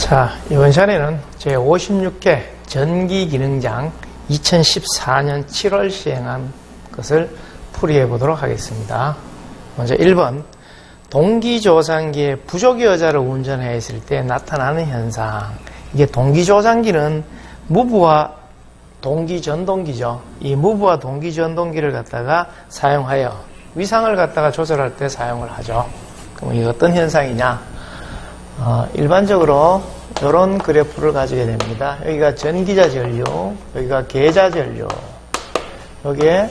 자, 이번 시간에는 제56회 전기기능장 2014년 7월 시행한 것을 풀이해 보도록 하겠습니다. 먼저 1번, 동기조산기에 부족여자를 운전했을 때 나타나는 현상. 이게 동기조산기는 무브와 동기전동기죠. 이 무브와 동기전동기를 갖다가 사용하여 위상을 갖다가 조절할 때 사용을 하죠. 그럼 이게 어떤 현상이냐? 일반적으로 이런 그래프를 가지게 됩니다. 여기가 전기자 전류, 여기가 계자 전류, 여기에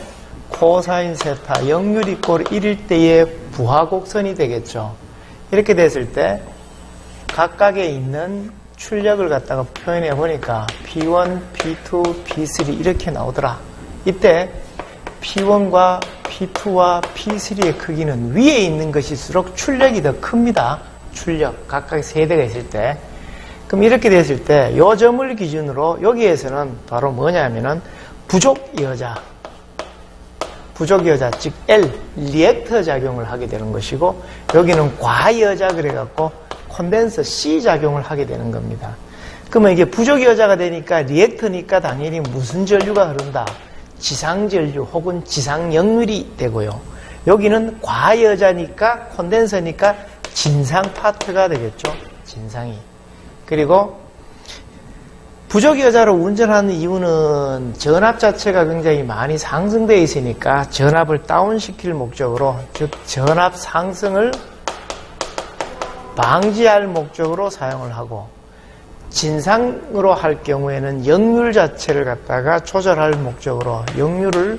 코사인 세타, 역률 이꼴 1일 때의 부하곡선이 되겠죠. 이렇게 됐을 때 각각에 있는 출력을 갖다가 표현해 보니까 P1, P2, P3 이렇게 나오더라. 이때 P1과 P2와 P3의 크기는 위에 있는 것일수록 출력이 더 큽니다. 출력, 각각 세대가 있을 때. 그럼 이렇게 됐을 때, 요 점을 기준으로 여기에서는 바로 뭐냐면은 부족여자, 즉 L, 리액터 작용을 하게 되는 것이고, 여기는 과여자 그래갖고 콘덴서 C 작용을 하게 되는 겁니다. 그러면 이게 부족여자가 되니까 리액터니까 당연히 무슨 전류가 흐른다? 지상전류 혹은 지상역률이 되고요. 여기는 과여자니까 콘덴서니까 진상 파트가 되겠죠. 진상이. 그리고 부족여자로 운전하는 이유는 전압 자체가 굉장히 많이 상승되어 있으니까 전압을 다운시킬 목적으로, 즉 전압 상승을 방지할 목적으로 사용을 하고, 진상으로 할 경우에는 역률 자체를 갖다가 조절할 목적으로, 역률을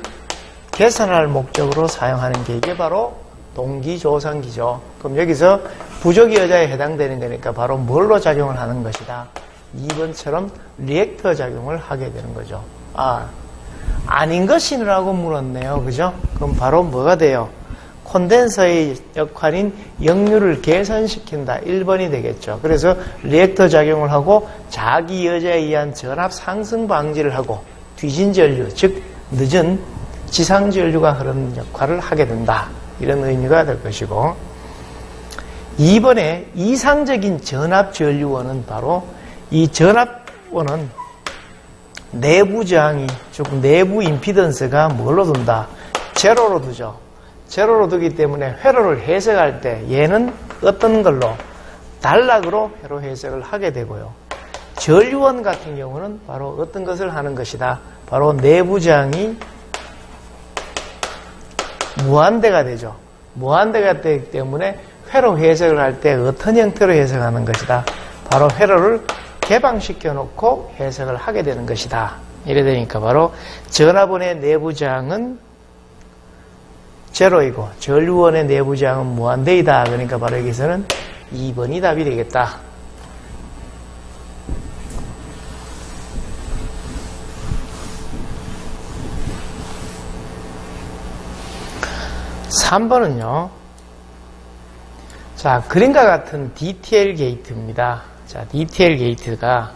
개선할 목적으로 사용하는 게 이게 바로 동기조산기죠. 그럼 여기서 부족여자에 해당되는 거니까 바로 뭘로 작용을 하는 것이다? 2번처럼 리액터 작용을 하게 되는 거죠. 아닌 것이라고 물었네요. 그죠? 그럼 바로 뭐가 돼요? 콘덴서의 역할인 역률을 개선시킨다. 1번이 되겠죠. 그래서 리액터 작용을 하고 자기여자에 의한 전압 상승 방지를 하고 뒤진 전류, 즉 늦은 지상전류가 흐르는 역할을 하게 된다. 이런 의미가 될 것이고, 2번에 이상적인 전압전류원은 바로 이 전압원은 내부 저항이, 즉 내부 임피던스가 뭘로 둔다? 제로로 두죠. 제로로 두기 때문에 회로를 해석할 때 얘는 어떤 걸로? 단락으로 회로 해석을 하게 되고요. 전류원 같은 경우는 바로 어떤 것을 하는 것이다? 바로 내부 저항이 무한대가 되죠. 무한대가 되기 때문에 회로 해석을 할 때 어떤 형태로 해석하는 것이다? 바로 회로를 개방시켜 놓고 해석을 하게 되는 것이다. 이래 되니까 바로 전압원의 내부 저항은 제로이고 전류원의 내부 저항은 무한대이다. 그러니까 바로 여기서는 2번이 답이 되겠다. 3번은요. 자, 그림과 같은 DTL 게이트입니다. 자, DTL 게이트가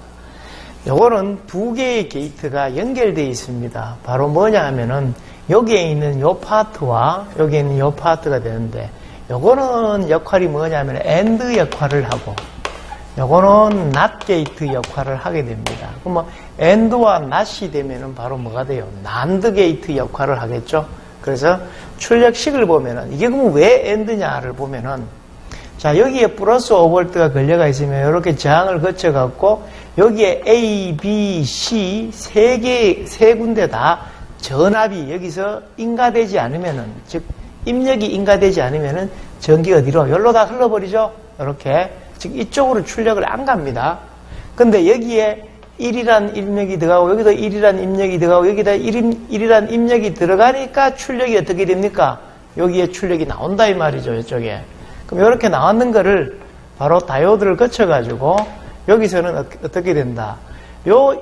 요거는 두 개의 게이트가 연결되어 있습니다. 바로 뭐냐 하면은 여기에 있는 요 파트와 여기에 있는 요 파트가 되는데, 요거는 역할이 뭐냐 하면 AND 역할을 하고 요거는 NOT 게이트 역할을 하게 됩니다. 그럼 뭐 AND와 NOT이 되면은 바로 뭐가 돼요? NAND 게이트 역할을 하겠죠. 그래서 출력식을 보면은 이게 그럼 왜 AND냐를 보면은, 자, 여기에 플러스 5V가 걸려가 있으면 이렇게 저항을 거쳐 갖고 여기에 A, B, C 세 군데 다 전압이 여기서 인가되지 않으면은, 즉 입력이 인가되지 않으면은 전기가 어디로? 여기로 다 흘러버리죠. 이렇게. 즉 이쪽으로 출력을 안 갑니다. 근데 여기에 1이란 입력이 들어가고 여기다 1이란 입력이 들어가고 여기다 1이란 입력이 들어가니까 출력이 어떻게 됩니까? 여기에 출력이 나온다 이 말이죠. 이쪽에. 그럼 이렇게 나왔는 거를 바로 다이오드를 거쳐가지고 여기서는 어떻게 된다? 요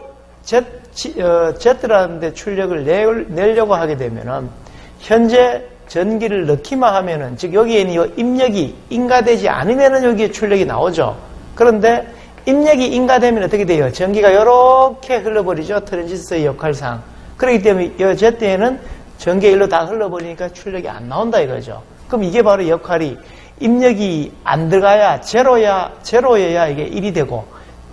Z라는 데 출력을 내려고 하게 되면은 현재 전기를 넣기만 하면은, 즉 여기에 있는 요 입력이 인가되지 않으면은 여기에 출력이 나오죠. 그런데 입력이 인가되면 어떻게 돼요? 전기가 이렇게 흘러버리죠. 트랜지스터의 역할상. 그렇기 때문에 이 Z에는 전기가 일로 다 흘러버리니까 출력이 안 나온다 이거죠. 그럼 이게 바로 역할이 입력이 안 들어가야 제로여야 이게 1이 되고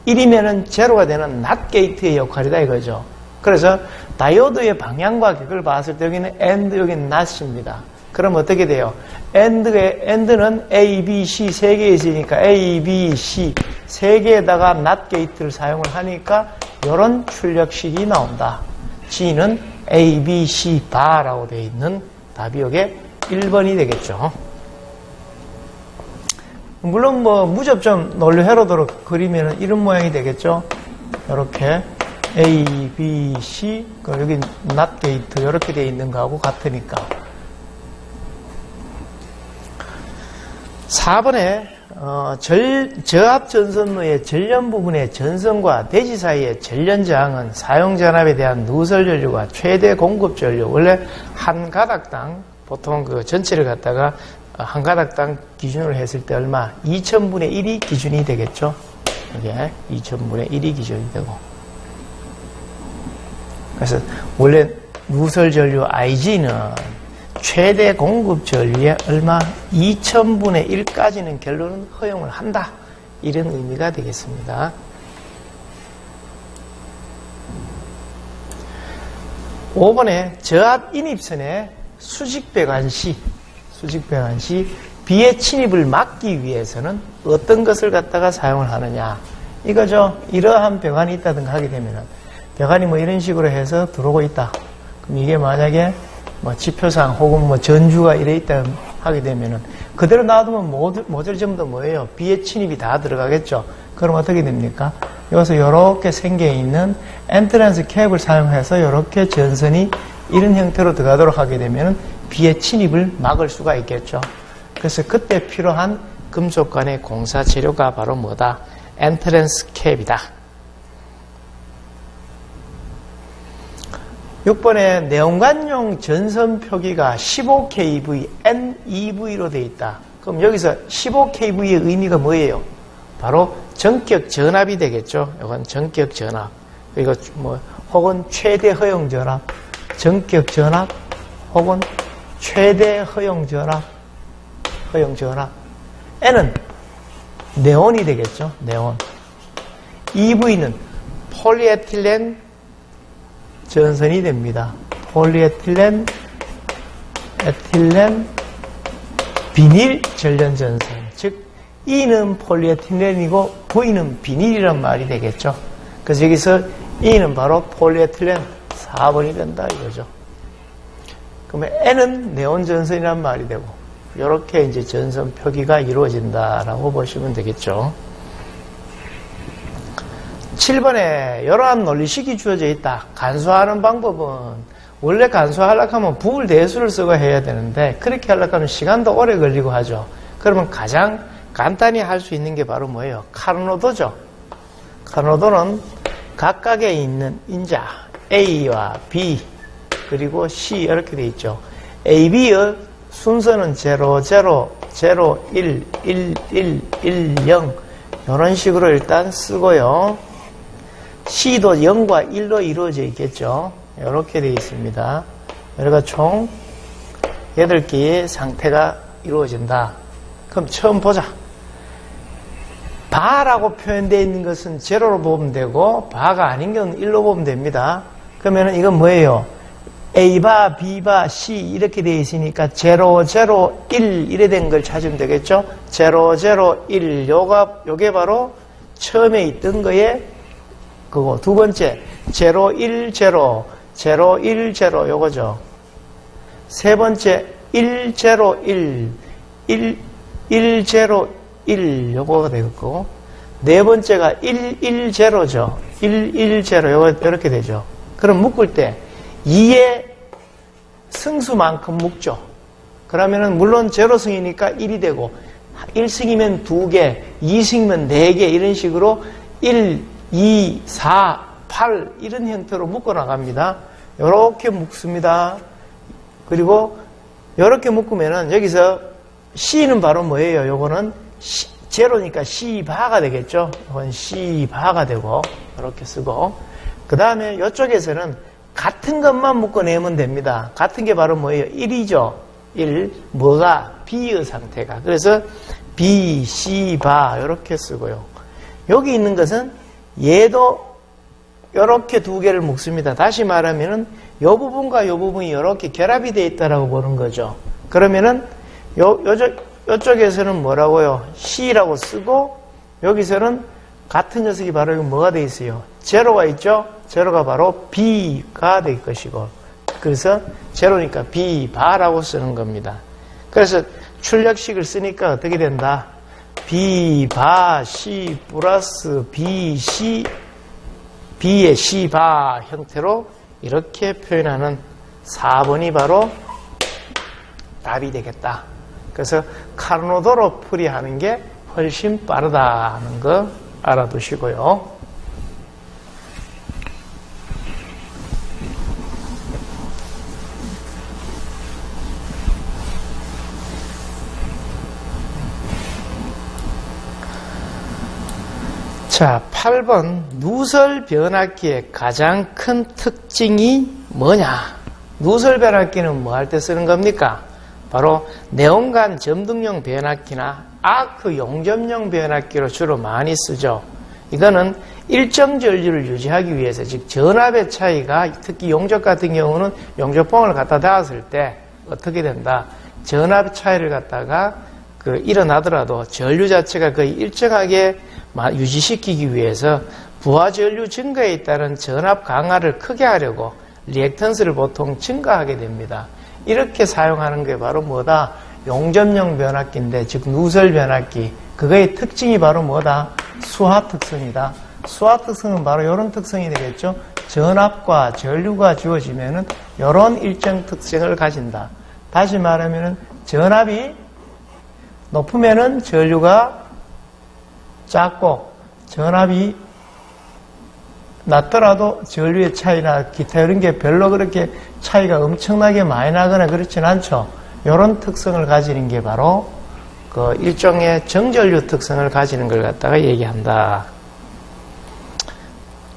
1이면은 제로가 되는 낫 게이트의 역할이다 이거죠. 그래서 다이오드의 방향과 격을 봤을 때 여기는 AND, 여기는 NOT입니다. 그럼 어떻게 돼요? AND는 A, B, C 세 개 있으니까 A, B, C 세 개에다가 NOT 게이트를 사용을 하니까 이런 출력식이 나온다. G는 A, B, C 바라고 되어 있는 답이 여기에 1번이 되겠죠. 물론 뭐 무접점 논리 회로도로 그리면 이런 모양이 되겠죠. 이렇게 A, B, C 여기 NOT 게이트 이렇게 되어 있는 거하고 같으니까. 4번에 저압 전선로의 전련 부분의 전선과 대지 사이의 전련 저항은 사용 전압에 대한 누설 전류가 최대 공급 전류, 원래 한 가닥당 보통 그 전체를 갖다가 한 가닥당 기준으로 했을 때 얼마? 2000분의 1이 기준이 되겠죠. 이게 2000분의 1이 기준이 되고. 그래서 원래 누설 전류 IG는 최대 공급 전류의 얼마? 2000분의 1까지는 결론은 허용을 한다. 이런 의미가 되겠습니다. 5번에 저압 인입선의 수직 배관 시 비의 침입을 막기 위해서는 어떤 것을 갖다가 사용을 하느냐. 이거죠. 이러한 배관이 있다든가 하게 되면은 배관이 뭐 이런 식으로 해서 들어오고 있다. 그럼 이게 만약에 뭐 지표상 혹은 뭐 전주가 이래 있다 하게 되면은 그대로 놔두면 모듈 전부 다 뭐예요? 비의 침입이 다 들어가겠죠. 그럼 어떻게 됩니까? 여기서 이렇게 생겨 있는 엔트런스 캡을 사용해서 이렇게 전선이 이런 형태로 들어가도록 하게 되면은 비의 침입을 막을 수가 있겠죠. 그래서 그때 필요한 금속 간의 공사 재료가 바로 뭐다? 엔트런스 캡이다. 6번에 네온관용 전선 표기가 15kV, NEV로 되어 있다. 그럼 여기서 15kV의 의미가 뭐예요? 바로 전격 전압이 되겠죠. 이건 전격 전압. 이거 뭐 혹은 최대 허용 전압, 전격 전압, 혹은 최대 허용 전압, N은 네온이 되겠죠. 네온. EV는 폴리에틸렌 전선이 됩니다. 폴리에틸렌, 에틸렌, 비닐 전련 전선. 즉, E는 폴리에틸렌이고 V는 비닐이란 말이 되겠죠. 그래서 여기서 E는 바로 폴리에틸렌 4번이 된다 이거죠. 그러면 N은 네온 전선이란 말이 되고, 이렇게 이제 전선 표기가 이루어진다라고 보시면 되겠죠. 7번에 이러한 논리식이 주어져 있다. 간수하는 방법은 원래 간수하려고 하면 부분 대수를 쓰고 해야 되는데 그렇게 하려고 하면 시간도 오래 걸리고 하죠. 그러면 가장 간단히 할 수 있는 게 바로 뭐예요? 카르노도죠. 카르노도는 각각에 있는 인자 A와 B 그리고 C 이렇게 돼 있죠. A, B의 순서는 0, 0, 0, 1, 1, 1, 1, 0 이런 식으로 일단 쓰고요. C도 0과 1로 이루어져 있겠죠. 이렇게 되어 있습니다. 여기가 총 8개의 상태가 이루어진다. 그럼 처음 보자. 바라고 표현되어 있는 것은 제로로 보면 되고 바가 아닌 건 1로 보면 됩니다. 그러면 이건 뭐예요? A바, B바, C 이렇게 되어 있으니까 0, 0, 1 이래 된 걸 찾으면 되겠죠? 0, 0, 1 요게 바로 처음에 있던 거에 그거 두 번째 0, 1, 0, 0, 1, 0 요거죠. 세 번째 1, 0, 1, 1, 1, 0, 1 요거가 되겠고 네 번째가 1, 1, 0죠. 1, 1, 0 요거 이렇게 되죠. 그럼 묶을 때 2의 승수만큼 묶죠. 그러면은 물론 제로승이니까 1이 되고 1승이면 2개, 2승이면 4개 이런 식으로 1, 2, 4, 8 이런 형태로 묶어 나갑니다. 이렇게 묶습니다. 그리고 이렇게 묶으면은 여기서 C는 바로 뭐예요? 요거는 제로니까 C바가 되겠죠. 이건 C바가 되고 이렇게 쓰고 그 다음에 이쪽에서는 같은 것만 묶어내면 됩니다. 같은 게 바로 뭐예요? 1이죠. 1. 뭐가? B의 상태가. 그래서 B, C, 바 이렇게 쓰고요. 여기 있는 것은 얘도 이렇게 두 개를 묶습니다. 다시 말하면은 요 부분과 요 부분이 이렇게 결합이 되어 있다라고 보는 거죠. 그러면은 요쪽에서는 뭐라고요? C라고 쓰고 여기서는 같은 녀석이 바로 이거 뭐가 되어 있어요? 제로가 있죠? 제로가 바로 B가 될 것이고 그래서 제로니까 B바라고 쓰는 겁니다. 그래서 출력식을 쓰니까 어떻게 된다? B바 C 플러스 BC B의 C바 형태로 이렇게 표현하는 4번이 바로 답이 되겠다. 그래서 카르노도로 풀이하는 게 훨씬 빠르다는 거 알아두시고요. 자, 8번 누설 변압기의 가장 큰 특징이 뭐냐? 누설 변압기는 뭐 할 때 쓰는 겁니까? 바로 네온간 점등용 변압기나 아크 용접용 변압기로 주로 많이 쓰죠. 이거는 일정 전류를 유지하기 위해서, 즉 전압의 차이가, 특히 용접 같은 경우는 용접봉을 갖다 닿았을 때 어떻게 된다? 전압 차이를 갖다가 일어나더라도 전류 자체가 거의 일정하게 유지시키기 위해서 부하 전류 증가에 따른 전압 강화를 크게 하려고 리액턴스를 보통 증가하게 됩니다. 이렇게 사용하는 게 바로 뭐다? 용접용 변압기인데, 즉 누설 변압기. 그거의 특징이 바로 뭐다? 수하 특성이다. 수하 특성은 바로 이런 특성이 되겠죠. 전압과 전류가 주어지면은 이런 일정 특성을 가진다. 다시 말하면은 전압이 높으면은 전류가 작고, 전압이 낮더라도 전류의 차이나 기타 이런 게 별로 그렇게 차이가 엄청나게 많이 나거나 그렇진 않죠. 이런 특성을 가지는 게 바로 그 일종의 정전류 특성을 가지는 걸 갖다가 얘기한다.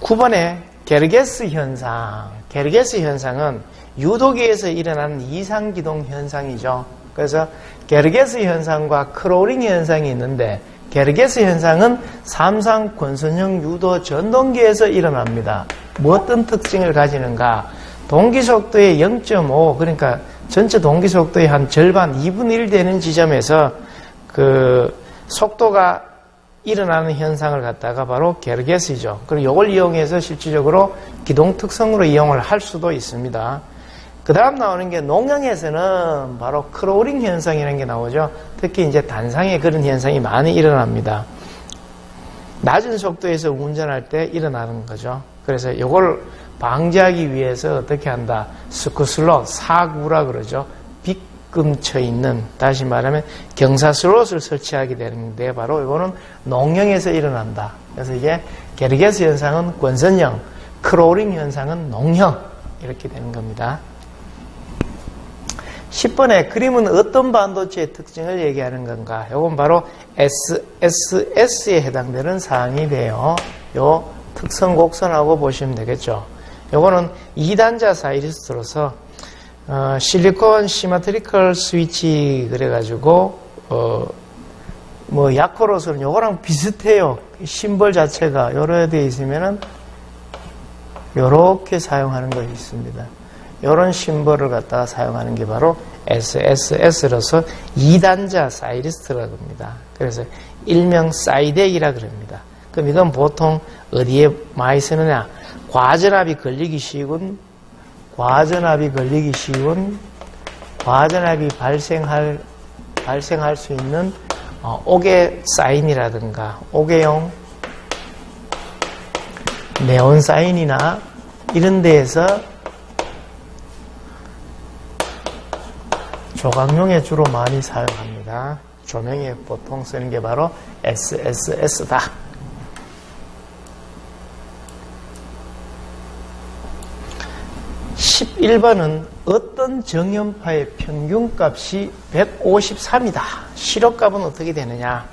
9번에 게르게스 현상. 게르게스 현상은 유도기에서 일어나는 이상기동 현상이죠. 그래서 게르게스 현상과 크로링 현상이 있는데, 게르게스 현상은 삼상 권선형 유도 전동기에서 일어납니다. 뭐 어떤 특징을 가지는가? 동기속도의 0.5, 그러니까 전체 동기속도의 한 절반, 2분의 1 되는 지점에서 그 속도가 일어나는 현상을 갖다가 바로 게르게스죠. 그리고 이걸 이용해서 실질적으로 기동 특성으로 이용을 할 수도 있습니다. 그 다음 나오는 게 농형에서는 바로 크로링 현상이라는 게 나오죠. 특히 이제 단상에 그런 현상이 많이 일어납니다. 낮은 속도에서 운전할 때 일어나는 거죠. 그래서 이걸 방지하기 위해서 어떻게 한다? 스쿠슬롯, 사구라 그러죠. 빗금쳐 있는, 다시 말하면 경사슬롯을 설치하게 되는데, 바로 이거는 농형에서 일어난다. 그래서 이게 게르게스 현상은 권선형, 크로링 현상은 농형, 이렇게 되는 겁니다. 10번에 그림은 어떤 반도체의 특징을 얘기하는 건가? 이건 바로 SSS에 해당되는 사항이 돼요. 요 특성 곡선하고 보시면 되겠죠. 요거는 2단자 사이리스트로서 실리콘 시메트리컬 스위치 그래가지고 뭐 야코로서는 요거랑 비슷해요. 심벌 자체가 요렇게 되어 있으면은 요렇게 사용하는 것이 있습니다. 이런 심벌을 갖다가 사용하는 게 바로 SSS로서 2단자 사이리스트라고 합니다. 그래서 일명 사이덱이라 그럽니다. 그럼 이건 보통 어디에 많이 쓰느냐? 과전압이 걸리기 쉬운, 과전압이 발생할 수 있는 옥외 사인이라든가 옥외용 네온 사인이나 이런 데에서 조각용에 주로 많이 사용합니다. 조명에 보통 쓰는 게 바로 SSS다. 11번은 어떤 정연파의 평균값이 153이다. 실효값은 어떻게 되느냐?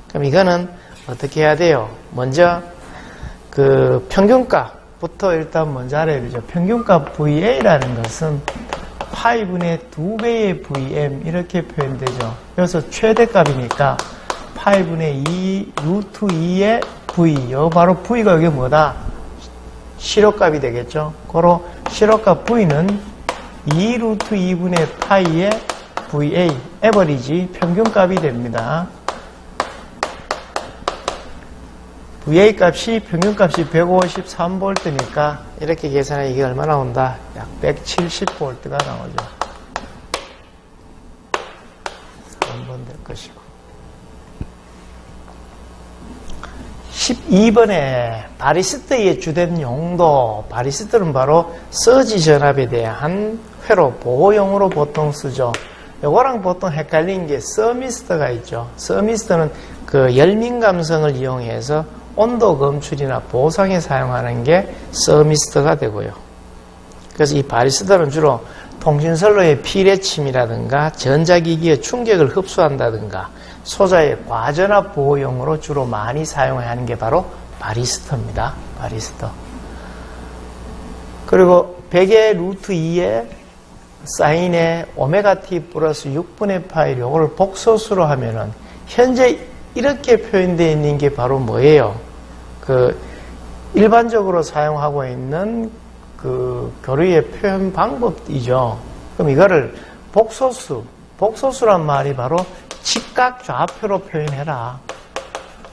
그럼 이거는 어떻게 해야 돼요? 먼저 그 평균값부터 일단 먼저 알아야 되죠. 평균값 VA라는 것은 파이분의 2배의 VM 이렇게 표현되죠. 여기서 최대값이니까 파이분의 2 루트 2의 V, 요 바로 V가 이게 뭐다? 시력값이 되겠죠. 고로 시력값 V는 2 루트 2분의 파이의 VA, 에버리지, 평균값이 됩니다. VA 값이, 평균값이 153V니까 이렇게 계산해 이게 얼마 나온다? 약 170V가 나오죠. 3번 될 것이고. 12번에 바리스터의 주된 용도, 바리스터는 바로 서지 전압에 대한 회로 보호용으로 보통 쓰죠. 요거랑 보통 헷갈리는 게 서미스터가 있죠. 서미스터는 그 열민 감성을 이용해서 온도 검출이나 보상에 사용하는 게 서미스터가 되고요. 그래서 이 바리스터는 주로 통신선로의 피뢰침이라든가 전자기기의 충격을 흡수한다든가 소자의 과전압 보호용으로 주로 많이 사용하는 게 바로 바리스터입니다. 바리스터. 그리고 100의 루트 2에 사인의 오메가 t 플러스 6분의 파이 요거를 복소수로 하면은 현재 이렇게 표현되어 있는 게 바로 뭐예요? 그 일반적으로 사용하고 있는 그 교류의 표현 방법이죠. 그럼 이거를 복소수란 말이 바로 직각좌표로 표현해라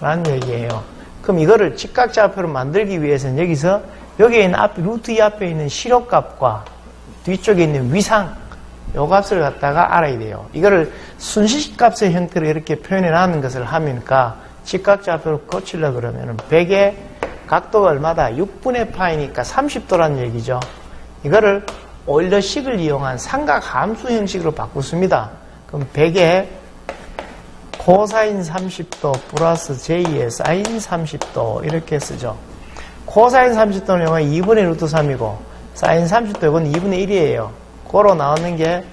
라는 얘기예요. 그럼 이거를 직각좌표로 만들기 위해서는 여기서 여기에 있는 루트 2 앞에 있는 시력값과 뒤쪽에 있는 위상 요 값을 갖다가 알아야 돼요. 이거를 순시값의 형태로 이렇게 표현해 놨는 것을 하니까 직각좌표로 고치려고 그러면은 100의 각도가 얼마다? 6분의 파이니까 30도란 얘기죠. 이거를 오일러식을 이용한 삼각 함수 형식으로 바꾸습니다. 그럼 100의 코사인 30도 플러스 J의 사인 30도 이렇게 쓰죠. 코사인 30도는 영화 2분의 루트 3이고 사인 30도 이건 2분의 1이에요. 고로 나오는 게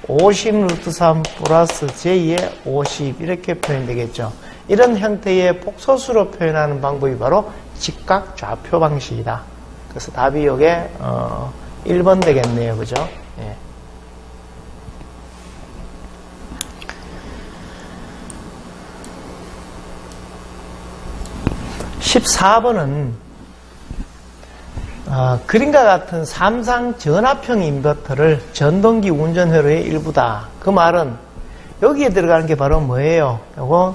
50 루트 3 플러스 J의 50 이렇게 표현되겠죠. 이런 형태의 복소수로 표현하는 방법이 바로 직각좌표 방식이다. 그래서 답이 이게 1번 되겠네요. 그죠? 예. (14번은) 그림과 같은 삼상 전압형 인버터를 전동기 운전회로의 일부다. 그 말은 여기에 들어가는 게 바로 뭐예요? 요거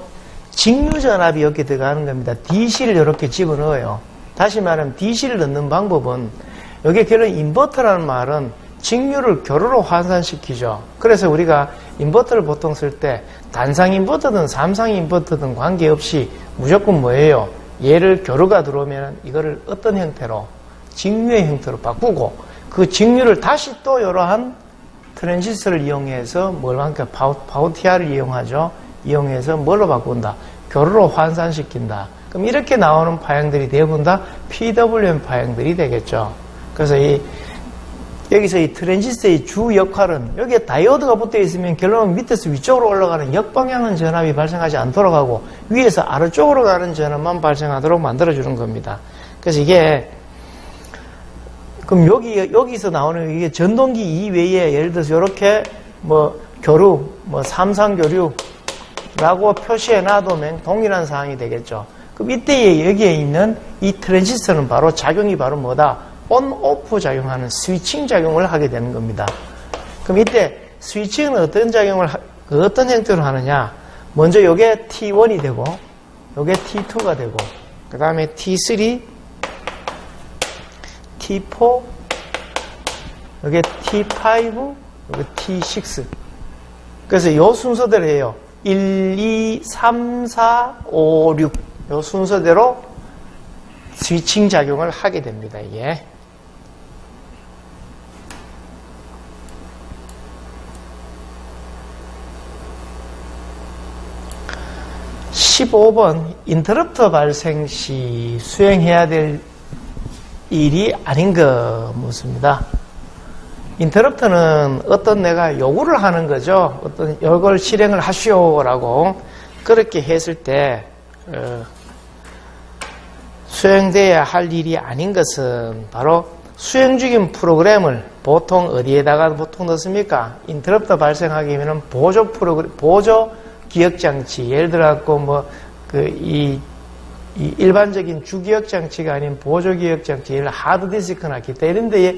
직류 전압이 여기 들어가는 겁니다. DC를 이렇게 집어넣어요. 다시 말하면 DC를 넣는 방법은 여기 결론 인버터라는 말은 직류를 교류로 환산시키죠. 그래서 우리가 인버터를 보통 쓸 때 단상 인버터든 삼상 인버터든 관계없이 무조건 뭐예요? 얘를 교류가 들어오면 이거를 어떤 형태로? 직류의 형태로 바꾸고 그 직류를 다시 또 이러한 트랜지스터를 이용해서 뭘 하니까 바우티아를 이용하죠. 이용해서 뭘로 바꾼다? 교류로 환산시킨다. 그럼 이렇게 나오는 파형들이 대부분 다 PWM 파형들이 되겠죠. 그래서 여기서 이 트랜지스터의 주 역할은 여기에 다이오드가 붙어 있으면 결론은 밑에서 위쪽으로 올라가는 역방향은 전압이 발생하지 않도록 하고 위에서 아래쪽으로 가는 전압만 발생하도록 만들어주는 겁니다. 그래서 이게 그럼 여기서 나오는 이게 전동기 이외에 예를 들어서 이렇게 뭐 교류, 뭐 삼상교류라고 표시해 놔두면 동일한 사항이 되겠죠. 그럼 이때에 여기에 있는 이 트랜지스터는 바로 작용이 바로 뭐다? 온, 오프 작용하는 스위칭 작용을 하게 되는 겁니다. 그럼 이때 스위칭은 어떤 작용을, 어떤 형태로 하느냐? 먼저 이게 T1이 되고, 이게 T2가 되고, 그 다음에 T3, T4, 여기 T5, 여기 T6. 그래서 이 순서대로 해요. 1, 2, 3, 4, 5, 6. 이 순서대로 스위칭 작용을 하게 됩니다. 이게. 15번 인터럽터 발생 시 수행해야 될 일이 아닌 거 묻습니다. 인터럽터는 어떤 내가 요구를 하는 거죠. 어떤 이걸 실행을 하시오라고 그렇게 했을 때 수행돼야 할 일이 아닌 것은 바로 수행 중인 프로그램을 보통 어디에다가 보통 넣습니까? 인터럽터 발생하게 되면 보조 기억장치, 예를 들어 갖고 이 이 일반적인 주기억 장치가 아닌 보조기억 장치, 하드디스크나 기타 이런 데에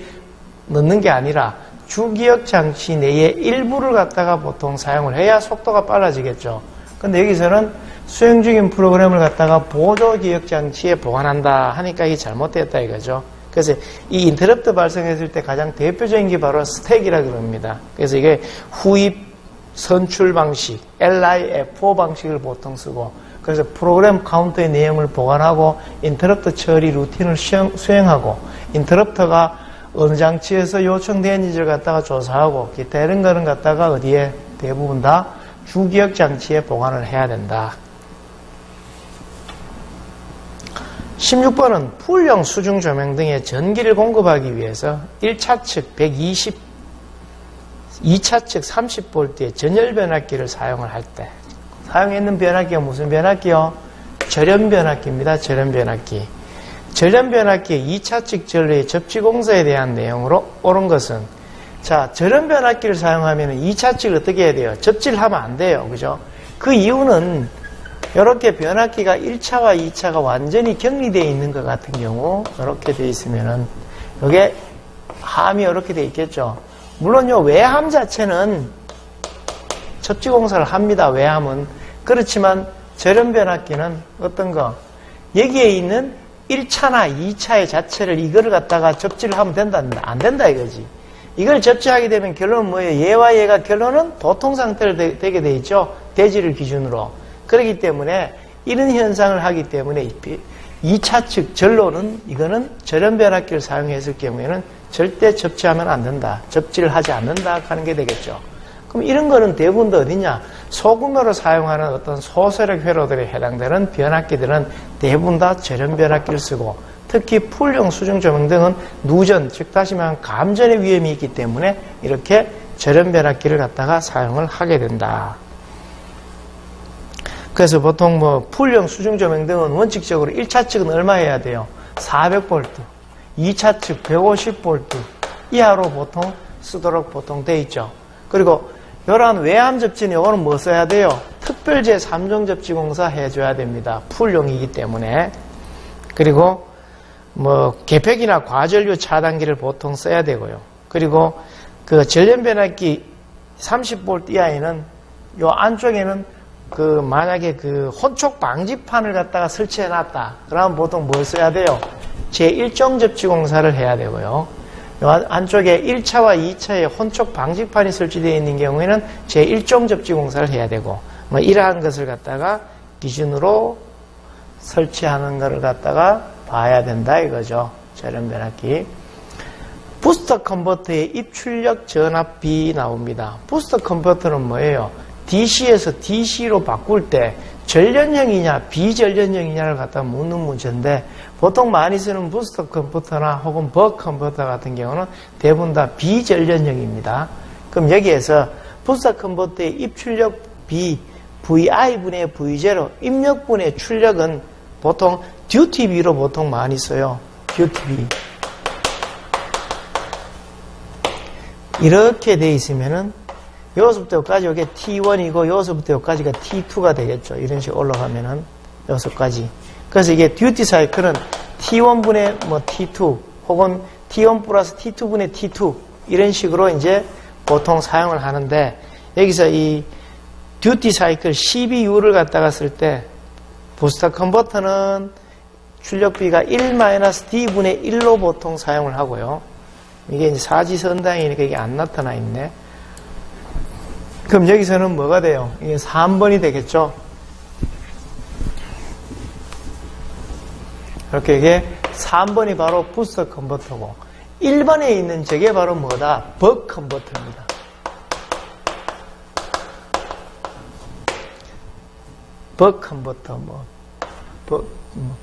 넣는 게 아니라 주기억 장치 내에 일부를 갖다가 보통 사용을 해야 속도가 빨라지겠죠. 근데 여기서는 수행 중인 프로그램을 갖다가 보조기억 장치에 보관한다 하니까 이게 잘못됐다 이거죠. 그래서 이 인터럽트 발생했을 때 가장 대표적인 게 바로 스택이라 그럽니다. 그래서 이게 후입 선출 방식, LIFO 방식을 보통 쓰고, 그래서 프로그램 카운터의 내용을 보관하고 인터럽트 처리 루틴을 수행하고, 인터럽터가 어느 장치에서 요청되는지를 갖다가 조사하고, 기타 이런 거는 갖다가 어디에 대부분 다 주기억 장치에 보관을 해야 된다. 16번은 풀용 수중 조명 등의 전기를 공급하기 위해서 1차 측 120, 2차 측 30V의 전열 변압기를 사용을 할 때 사용했는 변압기가 무슨 변압기요? 절연 변압기입니다. 절연 변압기. 절연 변압기의 2차 측 전류의 접지 공사에 대한 내용으로 옳은 것은, 자, 절연 변압기를 사용하면 2차 측을 어떻게 해야 돼요? 접지를 하면 안 돼요. 그죠? 그 이유는 이렇게 변압기가 1차와 2차가 완전히 격리되어 있는 것 같은 경우, 이렇게 되어 있으면은, 이게 함이 이렇게 되어 있겠죠. 물론 요 외함 자체는 접지 공사를 합니다. 외함은. 그렇지만 절연 변압기는 어떤 거? 여기에 있는 1차나 2차의 자체를 이거를 갖다가 접지를 하면 된다, 안 된다 이거지. 이걸 접지하게 되면 결론은 뭐예요? 얘와 얘가 결론은 보통 상태를 되게 돼 있죠. 대지를 기준으로. 그렇기 때문에 이런 현상을 하기 때문에 2차 측 전로는 이거는 절연 변압기를 사용했을 경우에는 절대 접지하면 안 된다. 접지를 하지 않는다 하는 게 되겠죠. 그럼 이런 거는 대부분 다 어디냐? 소규모로 사용하는 어떤 소세력 회로들에 해당되는 변압기들은 대부분 다 절연 변압기를 쓰고, 특히 풀용 수중 조명 등은 누전, 즉 다시 말하면 감전의 위험이 있기 때문에 이렇게 절연 변압기를 갖다가 사용을 하게 된다. 그래서 보통 뭐 풀용 수중 조명 등은 원칙적으로 1차 측은 얼마 해야 돼요? 400V, 2차 측 150V 이하로 보통 쓰도록 보통 돼 있죠. 그리고 이러한 외함 접지는 이거는 뭐 써야 돼요? 특별제 3종 접지 공사 해줘야 됩니다. 풀용이기 때문에. 그리고 뭐 개폐기나 과전류 차단기를 보통 써야 되고요. 그리고 그 전련 변압기 30V 이하에는 요 안쪽에는 그 만약에 그 혼촉 방지판을 갖다가 설치해 놨다. 그러면 보통 뭘 써야 돼요? 제1종 접지 공사를 해야 되고요. 요 안쪽에 1차와 2차에 혼촉 방지판이 설치되어 있는 경우에는 제1종 접지 공사를 해야 되고, 뭐 이러한 것을 갖다가 기준으로 설치하는 것을 갖다가 봐야 된다 이거죠. 절연 변압기. 부스터 컨버터의 입출력 전압비 나옵니다. 부스터 컨버터는 뭐예요? DC에서 DC로 바꿀 때 전련형이냐 비전련형이냐를 갖다 묻는 문제인데, 보통 많이 쓰는 부스터 컨버터나 혹은 벅 컨버터 같은 경우는 대부분 다 비전련형입니다. 그럼 여기에서 부스터 컨버터의 입출력 B, VI분의 V0, 입력분의 출력은 보통 듀티비로 보통 많이 써요. 듀티비. 이렇게 돼 있으면은 여기서부터 여기까지 이게 T1이고 여기서부터 여기까지가 T2가 되겠죠. 이런 식으로 올라가면은 여기서까지. 그래서 이게 듀티 사이클은 T1분의 뭐 T2 혹은 T1 플러스 T2분의 T2 이런 식으로 이제 보통 사용을 하는데, 여기서 이 듀티 사이클 CBU를 갖다가 쓸 때 부스터 컨버터는 출력비가 1-D분의 1로 보통 사용을 하고요. 이게 이제 사지선당이니까 이게 안 나타나 있네. 그럼 여기서는 뭐가 돼요? 이게 3번이 되겠죠? 이렇게 이게 3번이 바로 부스터 컨버터고, 1번에 있는 저게 바로 뭐다? 벅 컨버터입니다. 벅 컨버터,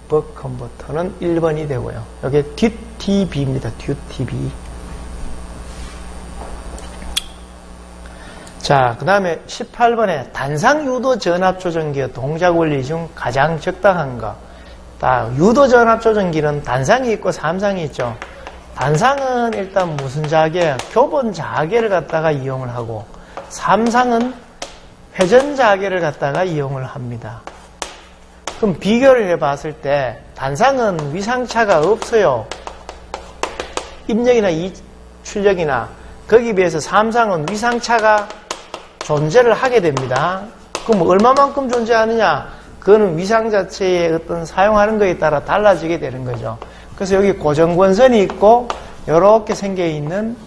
벅 컨버터는 1번이 되고요. 여기 듀티비입니다. 듀티비. 자, 그 다음에 18번에 단상 유도 전압 조정기의 동작 원리 중 가장 적당한 거. 유도 전압 조정기는 단상이 있고 삼상이 있죠. 단상은 일단 무슨 자계? 교본 자계를 갖다가 이용을 하고, 삼상은 회전 자계를 갖다가 이용을 합니다. 그럼 비교를 해봤을 때 단상은 위상차가 없어요. 입력이나 출력이나 거기에 비해서 삼상은 위상차가 존재를 하게 됩니다. 그럼 얼마만큼 존재하느냐? 그거는 위상 자체의 어떤 사용하는 거에 따라 달라지게 되는 거죠. 그래서 여기 고정권선이 있고 이렇게 생겨 있는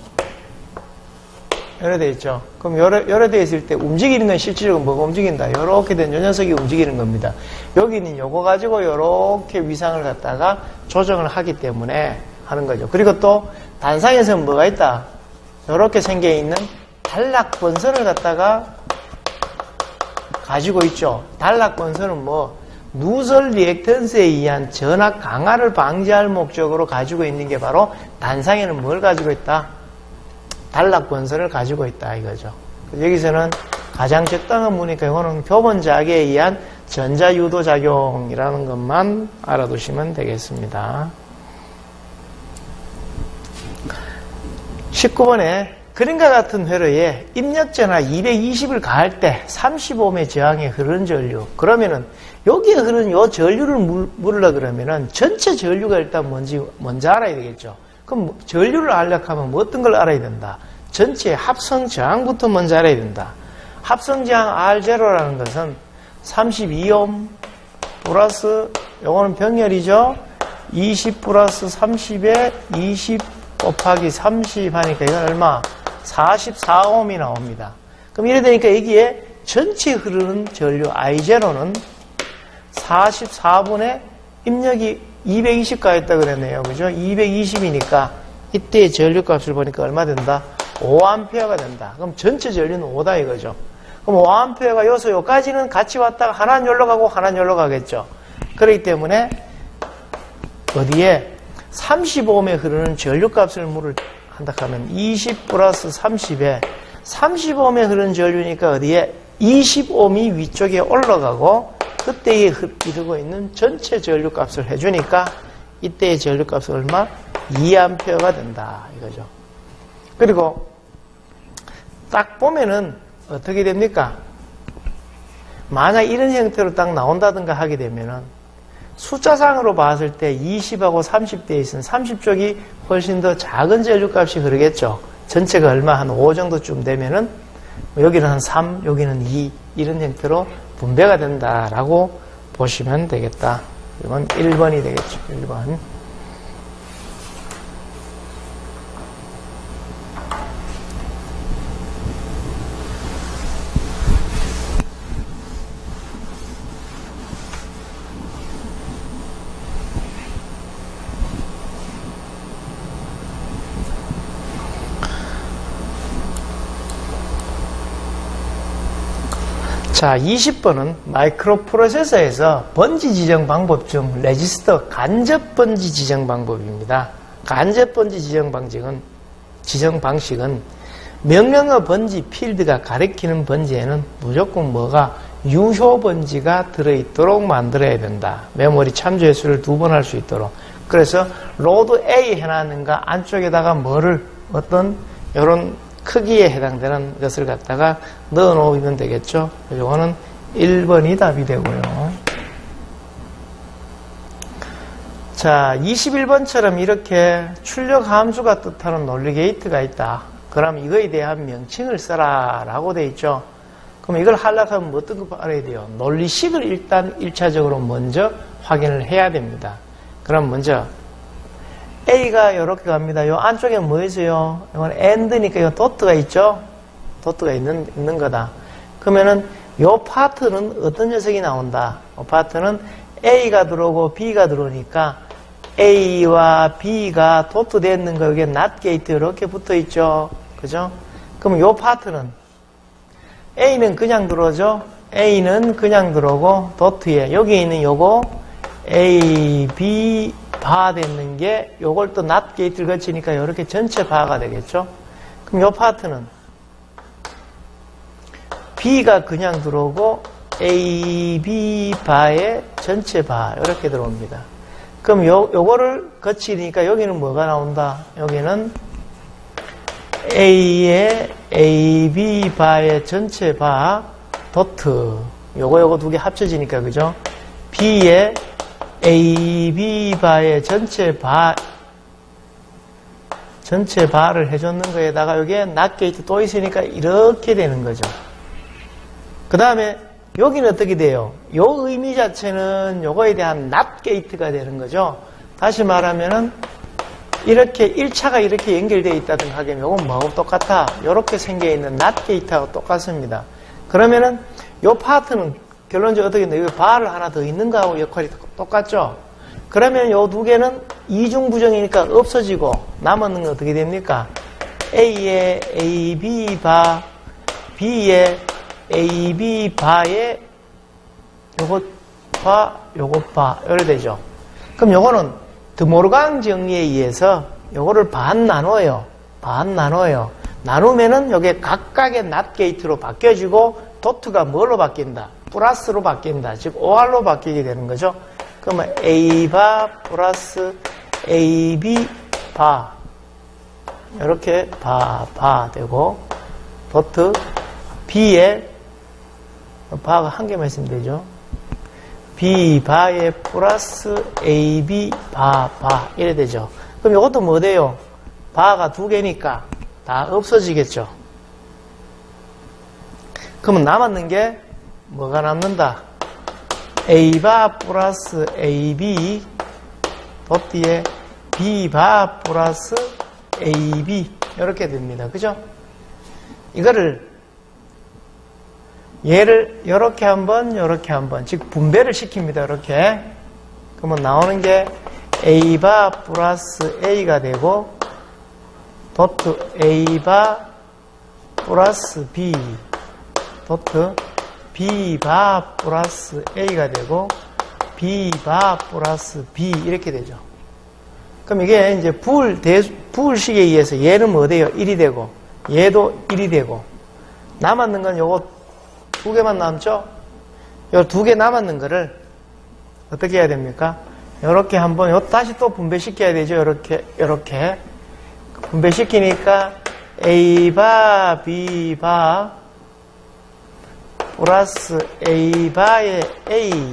이렇게 되어 있죠. 그럼 이렇게 되어 있을 때 움직이는 건 실질적으로 뭐가 움직인다? 이렇게 된 요 녀석이 움직이는 겁니다. 여기는 요거 가지고 이렇게 위상을 갖다가 조정을 하기 때문에 하는 거죠. 그리고 또 단상에서는 뭐가 있다? 이렇게 생겨 있는 단락권선을 갖다가 가지고 있죠. 단락권선은 뭐 누설 리액턴스에 의한 전압 강화를 방지할 목적으로 가지고 있는 게 바로 단상에는 뭘 가지고 있다? 단락권선을 가지고 있다 이거죠. 여기서는 가장 적당한 무니까 이거는 교본작에 의한 전자유도작용이라는 것만 알아두시면 되겠습니다. 19번에 그림과 같은 회로에 입력전하 220을 가할 때 35옴의 저항에 흐르는 전류. 그러면은 여기에 흐르는 요 전류를 물으려 그러면은 전체 전류가 일단 뭔지 먼저 알아야 되겠죠. 그럼 전류를 알려고 하면 뭐 어떤 걸 알아야 된다? 전체 합성 저항부터 먼저 알아야 된다. 합성 저항 R0라는 것은 32옴 플러스 요거는 병렬이죠. 20 플러스 30에 20 곱하기 30 하니까 이건 얼마? 44옴이 나옵니다. 그럼 이래 되니까 여기에 전체 흐르는 전류 I0는 44분의 입력이 220가 있다 그랬네요. 그죠? 220이니까 이때의 전류 값을 보니까 얼마 된다? 5A가 된다. 그럼 전체 전류는 5다 이거죠. 그럼 5A가 요까지는 같이 왔다가 하나는 여기로 가고 하나는 여기로 가겠죠. 그렇기 때문에 어디에 35옴에 흐르는 전류 값을 한다 하면 20 플러스 30에 35옴에 흐르는 전류니까 어디에 20옴이 위쪽에 올라가고 그때에 흐르고 있는 전체 전류 값을 해주니까 이때의 전류 값은 얼마? 2A가 된다 이거죠. 그리고 딱 보면은 어떻게 됩니까? 만약 이런 형태로 딱 나온다든가 하게 되면은 숫자상으로 봤을 때 20하고 30대에 있으면 30쪽이 훨씬 더 작은 전류값이 흐르겠죠. 전체가 얼마 한 5 정도쯤 되면은 여기는 한 3, 여기는 2 이런 형태로 분배가 된다라고 보시면 되겠다. 이건 1번이 되겠죠. 1번. 자, 20번은 마이크로 프로세서에서 번지 지정 방법 중 레지스터 간접 번지 지정 방법입니다. 간접 번지 지정 방식은 명령어 번지 필드가 가리키는 번지에는 무조건 뭐가 유효 번지가 들어있도록 만들어야 된다. 메모리 참조 횟수를 2번 할 수 있도록. 그래서 로드 A 해놨는가 안쪽에다가 어떤 이런 크기에 해당되는 것을 갖다가 넣어 놓으면 되겠죠. 이거는 1번이 답이 되고요. 자, 21번처럼 이렇게 출력 함수가 뜻하는 논리 게이트가 있다. 그럼 이거에 대한 명칭을 써라 라고 돼 있죠. 그럼 이걸 하려고 하면 어떤 거 알아야 돼요? 논리식을 일단 1차적으로 먼저 확인을 해야 됩니다. 그럼 먼저 A가 이렇게 갑니다. 요 안쪽에 뭐 있어요? 이건 AND니까 요 도트가 있죠? 도트가 있는 거다. 그러면은 요 파트는 어떤 녀석이 나온다? 요 파트는 A가 들어오고 B가 들어오니까 A와 B가 도트 되는 거 여기에 NOT 게이트 이렇게 붙어 있죠? 그죠? 그럼 요 파트는 A는 그냥 들어오죠? A는 그냥 들어오고 도트에 여기 있는 요거 A, B, 바 됐는 게 요걸 또 NOT 게이트를 거치니까 이렇게 전체 바가 되겠죠. 그럼 요 파트는 B가 그냥 들어오고 A, B 바에 전체 바 이렇게 들어옵니다. 그럼 요거를 거치니까 여기는 뭐가 나온다? 여기는 A의 A, B 바의 전체 바 도트 요거 두 개 합쳐지니까 그죠? B의 AB 바의 전체 바를 해줬는 거에다가 여기에 NOT 게이트 또 있으니까 이렇게 되는 거죠. 그 다음에 여기는 어떻게 돼요? 요 의미 자체는 요거에 대한 NOT 게이트가 되는 거죠. 다시 말하면은 이렇게 1차가 이렇게 연결되어 있다든가 하면 요건 뭐하고 똑같아? 요렇게 생겨있는 NOT 게이트하고 똑같습니다. 그러면은 요 파트는 결론적으로 어떻게 돼요? 여기 바를 하나 더 있는 거하고 역할이 똑같죠? 그러면 요 두 개는 이중부정이니까 없어지고 남은 건 어떻게 됩니까? A의 AB 바, B의 AB 바의 요것 바, 요것 바, 이래 되죠. 그럼 요거는 드모르강 정리에 의해서 요거를 반 나눠요. 반 나눠요. 나누면은 요게 각각의 NOT 게이트로 바뀌어지고 도트가 뭘로 바뀐다? 플러스로 바뀐다. 즉 OR로 바뀌게 되는 거죠. 그러면 A바 플러스 AB 바 이렇게 바 되고 도트 B에 바가 한 개만 있으면 되죠. B 바에 플러스 AB 바 이래 되죠. 그럼 이것도 뭐 돼요? 바가 두 개니까 다 없어지겠죠. 그러면 남았는 게 뭐가 남는다? A바 플러스 AB 도트에 B바 플러스 AB 이렇게 됩니다. 그죠? 이거를 얘를 이렇게 한번 즉 분배를 시킵니다. 이렇게 그러면 나오는 게 A바 플러스 A가 되고 도트 A바 플러스 B 도트 B바 플러스 A가 되고 B바 플러스 B 이렇게 되죠. 그럼 이게 이제 부울식에 의해서 얘는 뭐 돼요? 1이 되고 얘도 1이 되고 남았는 건 요거 두 개만 남죠? 요 두 개 남았는 거를 어떻게 해야 됩니까? 요렇게 한번 다시 또 분배시켜야 되죠. 요렇게 분배시키니까 A바 B바 플러스 A바의 A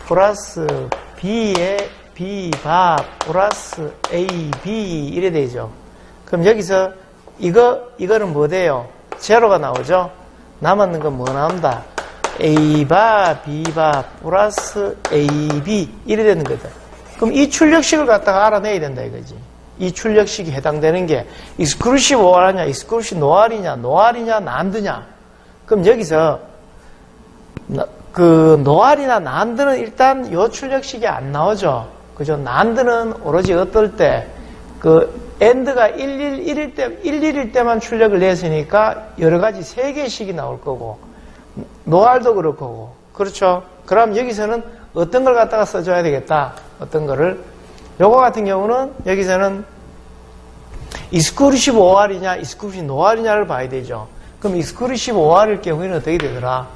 플러스 B의 B바 플러스 AB 이래 되죠. 그럼 여기서 이거는 뭐 돼요? 제로가 나오죠? 남았는 건 뭐 나온다? A바 B바 플러스 AB 이래 되는 거다. 그럼 이 출력식을 갖다가 알아내야 된다 이거지. 이 출력식이 해당되는 게 익스클루시브 OR이냐 익스클루시브 노알이냐 난드냐. 그럼 여기서 그 노알이나 난드는 일단 요 출력식이 안 나오죠. 그죠? 난드는 오로지 어떨 때 그 AND가 11일 때만 출력을 냈으니까 여러 가지 3개씩이 나올 거고 노알도 그럴 거고 그렇죠? 그럼 여기서는 어떤 걸 갖다가 써줘야 되겠다. 어떤 거를 요거 같은 경우는 여기서는 익스클루시브 OR이냐 익스클루시브 노알이냐를 봐야 되죠. 그럼 익스클루시브 OR일 경우에는 어떻게 되더라?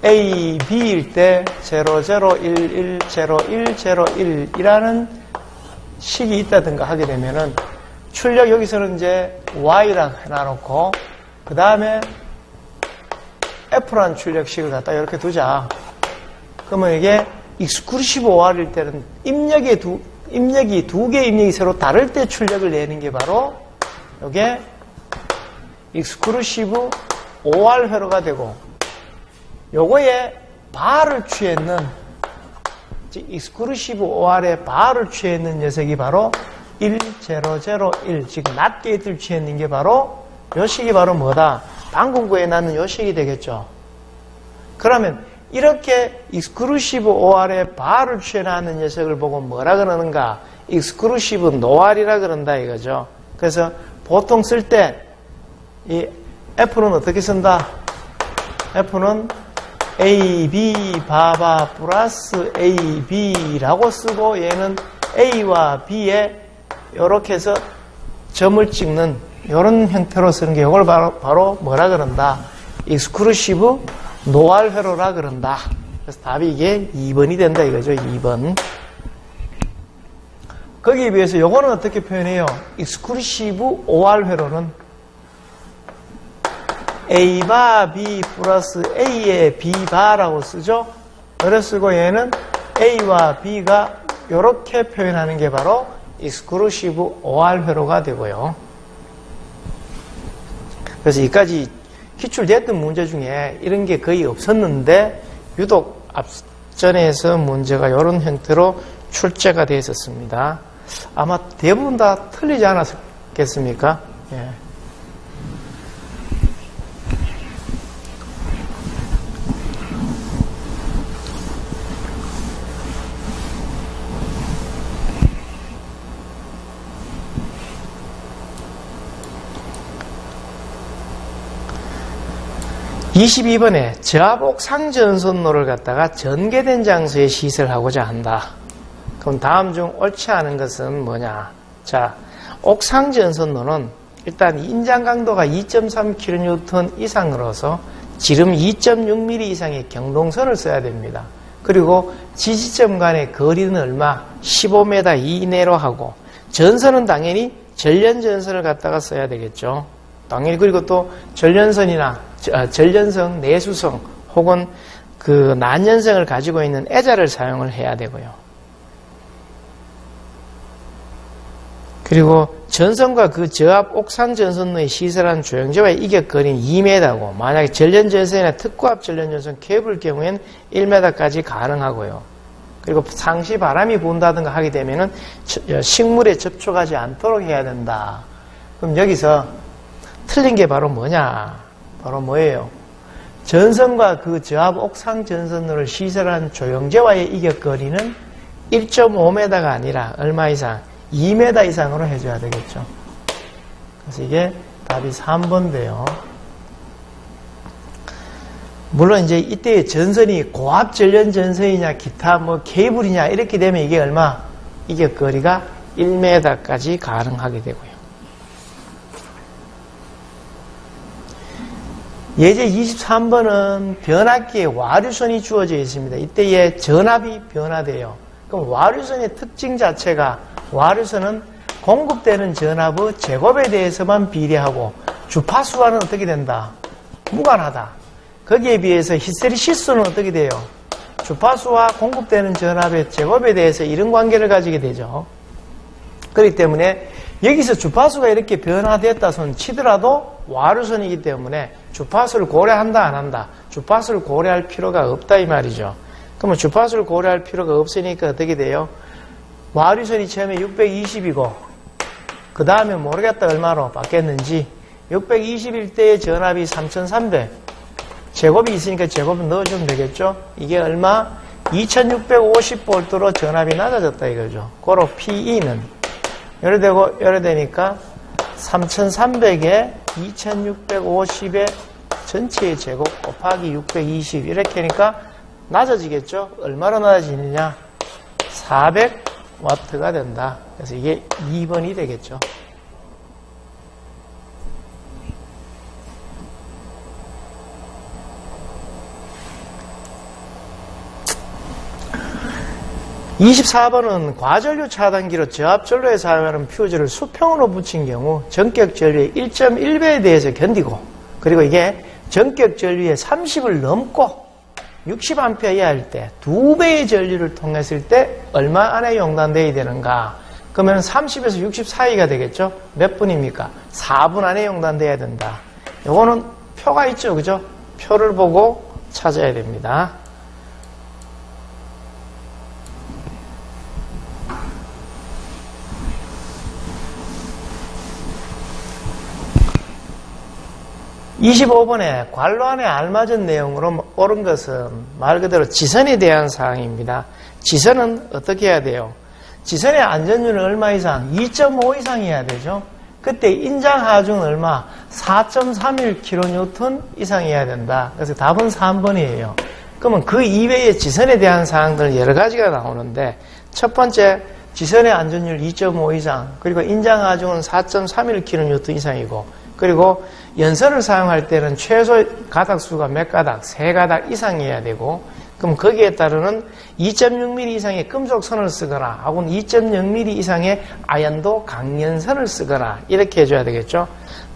A, B일 때 0, 0, 1, 1, 0, 1, 0, 1이라는 식이 있다든가 하게 되면은 출력 여기서는 이제 Y랑 해놔놓고 그 다음에 F라는 출력식을 갖다 이렇게 두자. 그러면 이게 익스클루시브 OR일 때는 입력이 두 개의 입력이 서로 다를 때 출력을 내는 게 바로 이게 익스클루시브 OR 회로가 되고 요거에 바를 취했는 익스클루시브 OR에 바를 취했는 녀석이 바로 1, 0, 0, 1 즉 NOT 게이트를 취했는 게 바로 요 식이 바로 뭐다? 방금 구해놨는 요 식이 되겠죠. 그러면 이렇게 익스클루시브 OR에 바를 취해놨는 녀석을 보고 뭐라 그러는가? 익스클루시브 노알이라 그런다 이거죠. 그래서 보통 쓸 때 이 F는 어떻게 쓴다? F는 AB 바바 플러스 AB라고 쓰고 얘는 A와 B에 이렇게 해서 점을 찍는 이런 형태로 쓰는 게 이걸 바로 뭐라 그런다? 익스클루시브 노알 회로라 그런다. 그래서 답이 이게 2번이 된다 이거죠. 2번. 거기에 비해서 요거는 어떻게 표현해요? 익스클루시브 OR 회로는 A바 B 플러스 A의 B바라고 쓰죠. 를 쓰고 얘는 A와 B가 이렇게 표현하는 게 바로 exclusive OR 회로가 되고요. 그래서 여기까지 기출됐던 문제 중에 이런 게 거의 없었는데 유독 앞전에서 문제가 이런 형태로 출제가 되어 있었습니다. 아마 대부분 다 틀리지 않았겠습니까? 예. (22번에) 저압 옥상전선로를 갖다가 전개된 장소에 시설하고자 한다. 그럼 다음 중 옳지 않은 것은 뭐냐? 자, 옥상전선로는 일단 인장 강도가 2.3kN 이상으로서 지름 2.6mm 이상의 경동선을 써야 됩니다. 그리고 지지점 간의 거리는 얼마? 15m 이내로 하고, 전선은 당연히 전련전선을 갖다가 써야 되겠죠. 당연히. 그리고 또 전련선이나 전련성, 내수성 혹은 그 난연성을 가지고 있는 애자를 사용을 해야 되고요. 그리고 전선과 그 저압 옥상 전선로에 시설한 조형제와의 이격거리는 2m고, 만약에 전련전선이나 특고압 전련전선 케이블 경우에는 1m까지 가능하고요. 그리고 상시 바람이 분다든가 하게 되면은 식물에 접촉하지 않도록 해야 된다. 그럼 여기서 틀린 게 바로 뭐냐? 바로 뭐예요? 전선과 그 저압 옥상 전선로를 시설한 조형제와의 이격거리는 1.5m가 아니라 얼마 이상? 2m 이상으로 해줘야 되겠죠. 그래서 이게 답이 3번인데요. 물론 이제 이때 전선이 고압 전련 전선이냐 기타 뭐 케이블이냐 이렇게 되면 이게 얼마? 이격거리가 1m까지 가능하게 되고요. 예제 23번은 변압기에 와류선이 주어져 있습니다. 이때의 전압이 변화돼요. 그럼 와류선의 특징 자체가, 와류선은 공급되는 전압의 제곱에 대해서만 비례하고 주파수와는 어떻게 된다? 무관하다. 거기에 비해서 히스테리시스는 어떻게 돼요? 주파수와 공급되는 전압의 제곱에 대해서 이런 관계를 가지게 되죠. 그렇기 때문에 여기서 주파수가 이렇게 변화됐다 손 치더라도 와류선이기 때문에 주파수를 고려한다 안 한다? 주파수를 고려할 필요가 없다 이 말이죠. 그러면 주파수를 고려할 필요가 없으니까 어떻게 돼요? 와류선이 처음에 620이고 그 다음에 모르겠다 얼마로 바뀌었는지 620일 때의 전압이 3300 제곱이 있으니까 제곱은 넣어주면 되겠죠. 이게 얼마? 2650V로 전압이 낮아졌다 이거죠. 고로 PE는 요래 되고 요래 되니까 3300에 2650의 전체의 제곱 곱하기 620 이렇게 하니까 낮아지겠죠. 얼마로 낮아지느냐? 400W가 된다. 그래서 이게 2번이 되겠죠. (24번은) 과전류 차단기로 저압전로에 사용하는 퓨즈를 수평으로 붙인 경우 전격 전류의 1.1배에 대해서 견디고, 그리고 이게 전격 전류의 30을 넘고 60A 이하 할 때 2배의 전류를 통했을 때 얼마 안에 용단되어야 되는가? 그러면 30에서 60 사이가 되겠죠? 몇 분입니까? 4분 안에 용단되어야 된다. 요거는 표가 있죠, 그죠? 표를 보고 찾아야 됩니다. (25번에) 관로 안에 알맞은 내용으로 옳은 것은 말 그대로 지선에 대한 사항입니다. 지선은 어떻게 해야 돼요? 지선의 안전율은 얼마 이상? 2.5 이상이어야 되죠. 그때 인장 하중은 얼마? 4.31kN 이상이어야 된다. 그래서 답은 3번이에요. 그러면 그 이외의 지선에 대한 사항들 여러 가지가 나오는데, 첫 번째 지선의 안전율 2.5 이상, 그리고 인장 하중은 4.31kN 이상이고, 그리고 연선을 사용할 때는 최소 가닥수가 몇 가닥? 3가닥 이상이어야 되고, 그럼 거기에 따르는 2.6mm 이상의 금속선을 쓰거나 혹은 2.0mm 이상의 아연도 강연선을 쓰거나 이렇게 해줘야 되겠죠.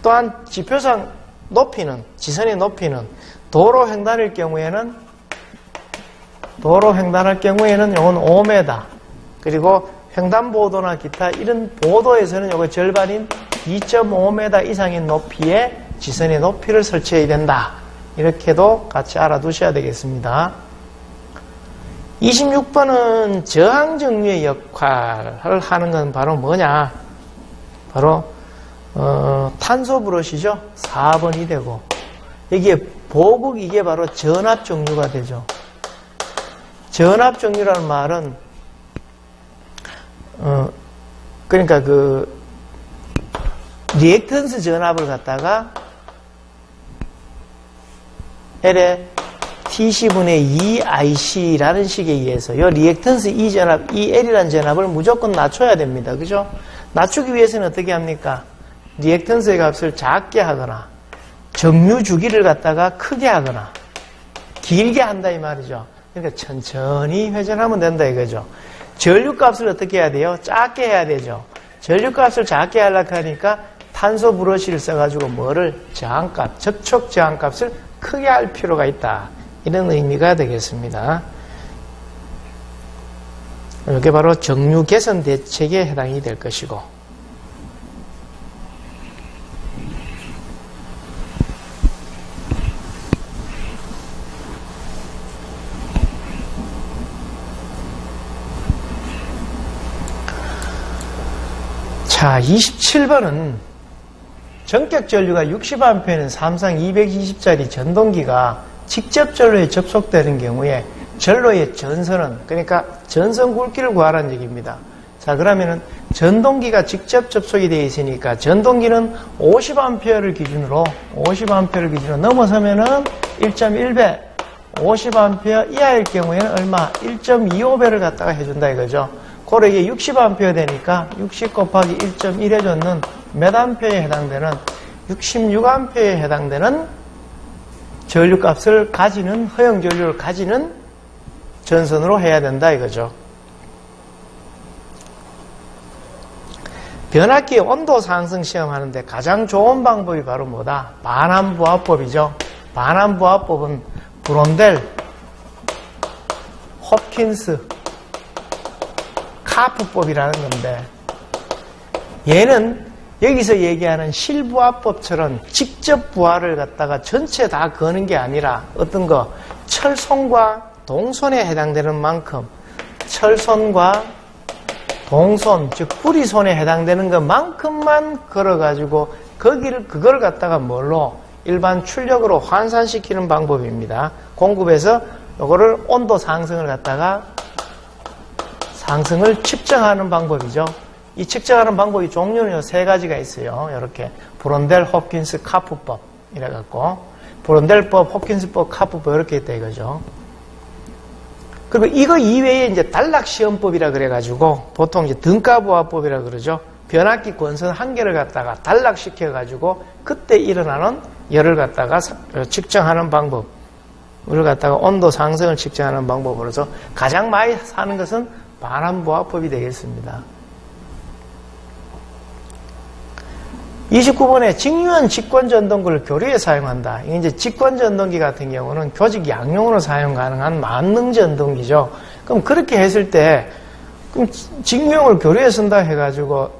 또한 지표상 높이는, 지선의 높이는 도로 횡단일 경우에는 도로 횡단할 경우에는 요건 5m. 그리고 횡단보도나 기타 이런 보도에서는 요거 절반인 2.5m 이상인 높이의 지선의 높이를 설치해야 된다. 이렇게도 같이 알아두셔야 되겠습니다. 26번은 저항정류의 역할을 하는 건 바로 뭐냐? 바로 탄소 브러시죠. 4번이 되고 여기에 보극 이게 바로 전압정류가 되죠. 전압정류라는 말은 그러니까 그 리액턴스 전압을 갖다가 L의 TC분의 2IC라는 식에 의해서 이 리액턴스 E 전압, EL이라는 전압을 무조건 낮춰야 됩니다. 그죠? 낮추기 위해서는 어떻게 합니까? 리액턴스의 값을 작게 하거나 정류 주기를 갖다가 크게 하거나 길게 한다 이 말이죠. 그러니까 천천히 회전하면 된다 이거죠. 전류값을 어떻게 해야 돼요? 작게 해야 되죠. 전류값을 작게 하려고 하니까 탄소 브러시를 써가지고 뭐를 저항값, 접촉 저항값을 크게 할 필요가 있다. 이런 의미가 되겠습니다. 이게 바로 정류 개선 대책에 해당이 될 것이고 자, 27번은 전격 전류가 60A는 삼상 220짜리 전동기가 직접 전로에 접속되는 경우에 전로의 전선은 그러니까 전선 굵기를 구하라는 얘기입니다. 자, 그러면은 전동기가 직접 접속이 되어 있으니까 전동기는 50A를 기준으로 넘어서면은 1.1배, 50A 이하일 경우에는 얼마? 1.25배를 갖다가 해준다 이거죠. 그리고 이게 60A 되니까 60 곱하기 1.1 해줬는 몇 암페어에 해당되는 66A에 해당되는 전류값을 가지는 허용 전류를 가지는 전선으로 해야 된다 이거죠. 변압기 온도 상승 시험하는데 가장 좋은 방법이 바로 뭐다? 반환부하법이죠. 반환부하법은 브론델, 홉킨스, 카프법이라는 건데 얘는 여기서 얘기하는 실부하법처럼 직접 부하를 갖다가 전체 다 거는 게 아니라 어떤 거 철손과 동손에 해당되는 만큼 철손과 동손 즉 구리손에 해당되는 것만큼만 걸어가지고 그걸 갖다가 뭘로 일반 출력으로 환산시키는 방법입니다. 공급에서 이거를 온도 상승을 갖다가 상승을 측정하는 방법이죠. 이 측정하는 방법이 종류는 세 가지가 있어요. 이렇게 브론델, 홉킨스, 카프법 이래갖고 브론델법, 홉킨스법, 카프법 이렇게 있다 이거죠. 그리고 이거 이외에 이제 단락시험법이라 그래가지고 보통 이제 등가부하법이라 그러죠. 변압기 권선 한 개를 갖다가 단락시켜가지고 그때 일어나는 열을 갖다가 측정하는 방법을 갖다가 온도 상승을 측정하는 방법으로서 가장 많이 사는 것은 반환부하법이 되겠습니다. 29번에 직류원 직권전동기를 교류에 사용한다. 이게 이제 직권전동기 같은 경우는 교직 양용으로 사용 가능한 만능전동기죠. 그럼 그렇게 했을 때, 그럼 직류용을 교류에 쓴다 해가지고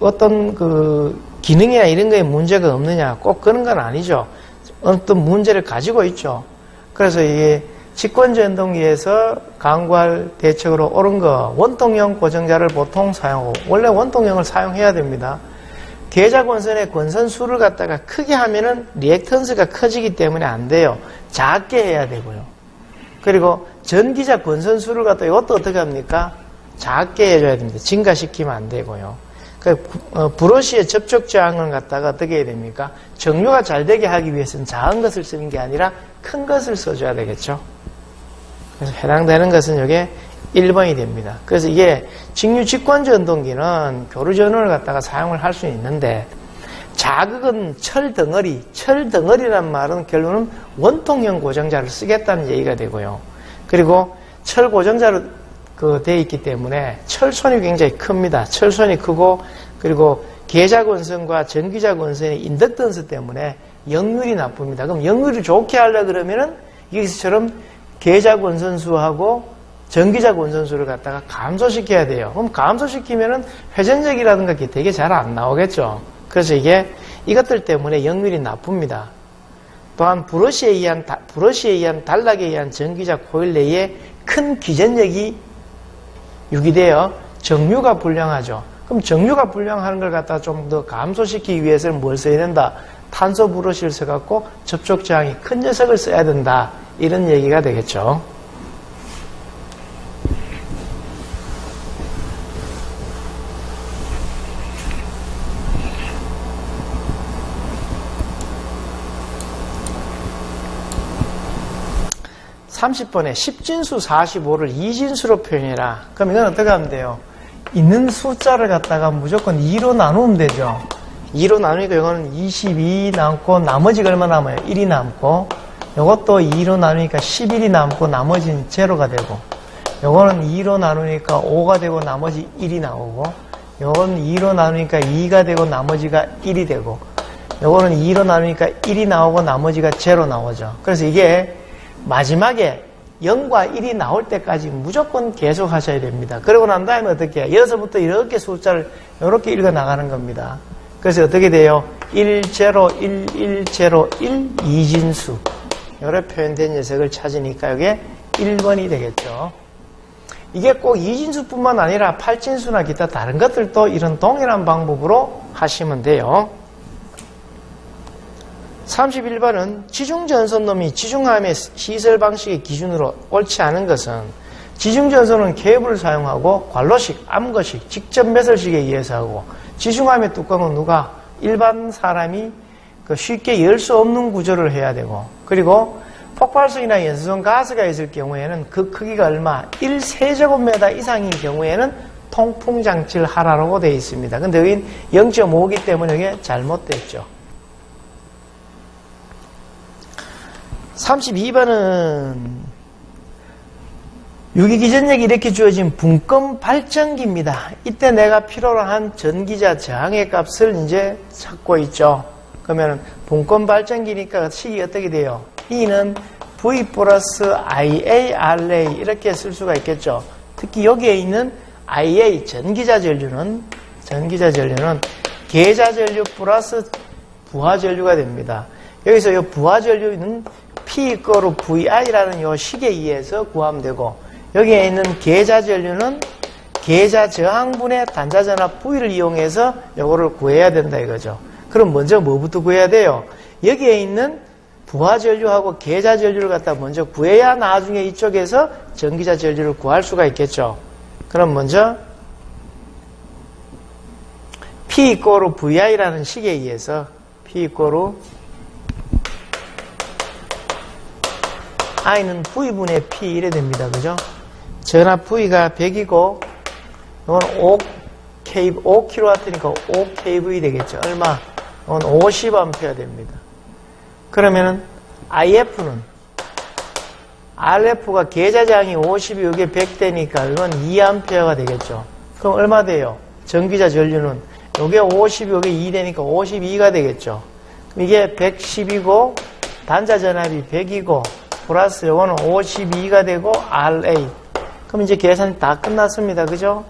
어떤 그 기능이나 이런 거에 문제가 없느냐? 꼭 그런 건 아니죠. 어떤 문제를 가지고 있죠. 그래서 이게 직권전동기에서 강구할 대책으로 옳은 거, 원통형 고정자를 보통 사용하고, 원래 원통형을 사용해야 됩니다. 계좌 권선의 권선수를 갖다가 크게 하면은 리액턴스가 커지기 때문에 안 돼요. 작게 해야 되고요. 그리고 전기자 권선수를 갖다가 이것도 어떻게 합니까? 작게 해줘야 됩니다. 증가시키면 안 되고요. 브러쉬의 접촉 저항을 갖다가 어떻게 해야 됩니까? 정류가 잘 되게 하기 위해서는 작은 것을 쓰는 게 아니라 큰 것을 써줘야 되겠죠. 그래서 해당되는 것은 이게 1번이 됩니다. 그래서 이게 직류 직권전동기는 교류전원을 갖다가 사용을 할 수 있는데 자극은 철덩어리란 말은 결론은 원통형 고정자를 쓰겠다는 얘기가 되고요. 그리고 철 고정자로 되어 있기 때문에 철선이 굉장히 큽니다. 철선이 크고 그리고 계좌 권선과 전기자 권선의 인덕턴스 때문에 역률이 나쁩니다. 그럼 역률이 좋게 하려 그러면은 여기서처럼 계좌 권선수하고 전기자 권선수를 갖다가 감소시켜야 돼요. 그럼 감소시키면은 회전력이라든가 게 되게 잘 안 나오겠죠. 그래서 이것들 때문에 역률이 나쁩니다. 또한 브러쉬에 의한 단락에 의한 전기자 코일 내에 큰 기전력이 유기되어 정류가 불량하죠. 그럼 정류가 불량하는 걸 갖다가 좀 더 감소시키기 위해서는 뭘 써야 된다? 탄소 브러쉬를 써갖고 접촉 저항이 큰 녀석을 써야 된다. 이런 얘기가 되겠죠. (30번에) 10진수 45를 2진수로 표현해라. 그럼 이건 어떻게 하면 돼요? 있는 숫자를 갖다가 무조건 2로 나누면 되죠. 2로 나누니까 이거는 22 남고 나머지가 얼마 남아요? 1이 남고, 이것도 2로 나누니까 11이 남고 나머지는 제로가 되고, 요거는 2로 나누니까 5가 되고 나머지 1이 나오고, 요건 2로 나누니까 2가 되고 나머지가 1이 되고, 요거는 2로 나누니까 1이 나오고 나머지가 제로 나오죠. 그래서 이게 마지막에 0과 1이 나올 때까지 무조건 계속 하셔야 됩니다. 그러고 난 다음에 어떻게 해요? 여기서부터 이렇게 숫자를 이렇게 읽어 나가는 겁니다. 그래서 어떻게 돼요? 1, 0, 1, 1, 0, 1, 2진수. 이렇게 표현된 녀석을 찾으니까 이게 1번이 되겠죠. 이게 꼭 2진수뿐만 아니라 8진수나 기타 다른 것들도 이런 동일한 방법으로 하시면 돼요. 31번은 지중전선놈이 지중함의 시설 방식의 기준으로 옳지 않은 것은 지중전선은 케이블을 사용하고 관로식, 암거식, 직접 매설식에 의해서 하고 지중함의 뚜껑은 누가 일반 사람이 쉽게 열 수 없는 구조를 해야 되고 그리고 폭발성이나 연소성 가스가 있을 경우에는 그 크기가 얼마? 1세제곱미터 이상인 경우에는 통풍장치를 하라고 되어 있습니다. 근데 여긴 0.5이기 때문에 이게 잘못됐죠. 32번은 유기기전력이 이렇게 주어진 분권 발전기입니다. 이때 내가 필요로 한 전기자 저항의 값을 이제 찾고 있죠. 그러면 분권 발전기니까 식이 어떻게 돼요? E는 V 플러스 IA, RA 이렇게 쓸 수가 있겠죠. 특히 여기에 있는 IA 전기자 전류는 계자 전류 플러스 부하 전류가 됩니다. 여기서 이 부하 전류는 P 거로 VI라는 이 식에 의해서 구하면 되고 여기에 있는 계자 전류는 계자 저항분의 단자전압 V를 이용해서 이거를 구해야 된다 이거죠. 그럼 먼저 뭐부터 구해야 돼요? 여기에 있는 부하 전류하고 계자 전류를 갖다 먼저 구해야 나중에 이쪽에서 전기자 전류를 구할 수가 있겠죠. 그럼 먼저 P 이꼬로 VI라는 식에 의해서 P 이꼬로 I는 V분의 P 이래 됩니다. 그죠? 전압 V가 100이고 이건 5kW니까 5kV 되겠죠. 얼마? 이건 50A 됩니다. 그러면은 IF는 RF가 계자장이 50이 이게 100대니까 이건 2A가 되겠죠. 그럼 얼마 돼요? 전기자 전류는 이게 50이 이게 2대니까 52가 되겠죠. 그럼 이게 110이고 단자 전압이 100이고 플러스 요거는 52가 되고 RA. 그럼 이제 계산이 다 끝났습니다. 그죠?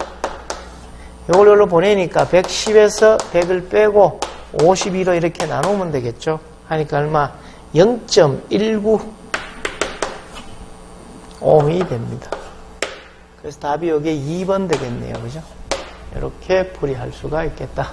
요걸 여기로 보내니까 110에서 100을 빼고 52로 이렇게 나누면 되겠죠. 하니까 얼마? 0.19 ohm이 됩니다. 그래서 답이 여기에 2번 되겠네요. 그죠? 이렇게 풀이할 수가 있겠다.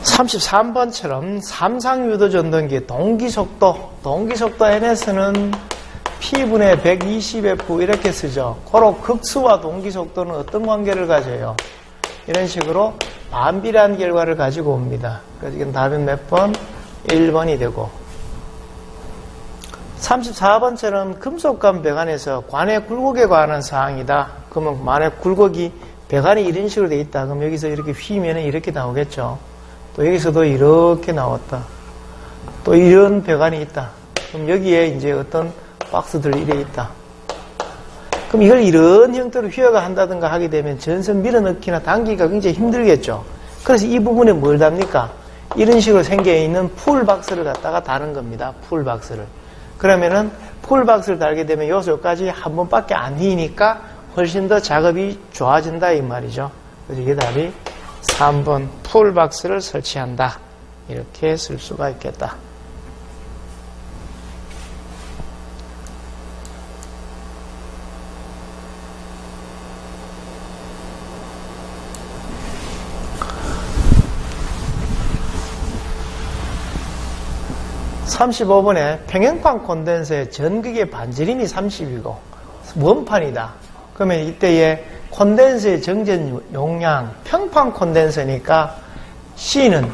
(33번처럼) 삼상유도전동기 동기속도 N에서는 P분의 120F 이렇게 쓰죠. 고로 극수와 동기속도는 어떤 관계를 가져요? 이런 식으로 반비례한 결과를 가지고 옵니다. 그래서 이건 답은 몇 번? 1번이 되고 34번처럼 금속관 배관에서 관의 굴곡에 관한 사항이다. 그러면 만약 굴곡이 배관이 이런 식으로 돼 있다. 그럼 여기서 이렇게 휘면 이렇게 나오겠죠. 또 여기서도 이렇게 나왔다. 또 이런 배관이 있다. 그럼 여기에 이제 어떤 박스들이 이래 있다. 그럼 이걸 이런 형태로 휘어가 한다든가 하게 되면 전선 밀어넣기나 당기기가 굉장히 힘들겠죠. 그래서 이 부분에 뭘 답니까? 이런 식으로 생겨있는 풀박스를 갖다가 다는 겁니다. 풀박스를. 그러면은 풀박스를 달게 되면 요소까지 한 번밖에 안 휘니까 훨씬 더 작업이 좋아진다 이 말이죠. 그래서 이게 답이 3번 풀박스를 설치한다. 이렇게 쓸 수가 있겠다. (35번에) 평형판 콘덴서의 전극의 반지름이 30이고 원판이다. 그러면 이때의 콘덴서의 정전 용량 평판 콘덴서니까 C는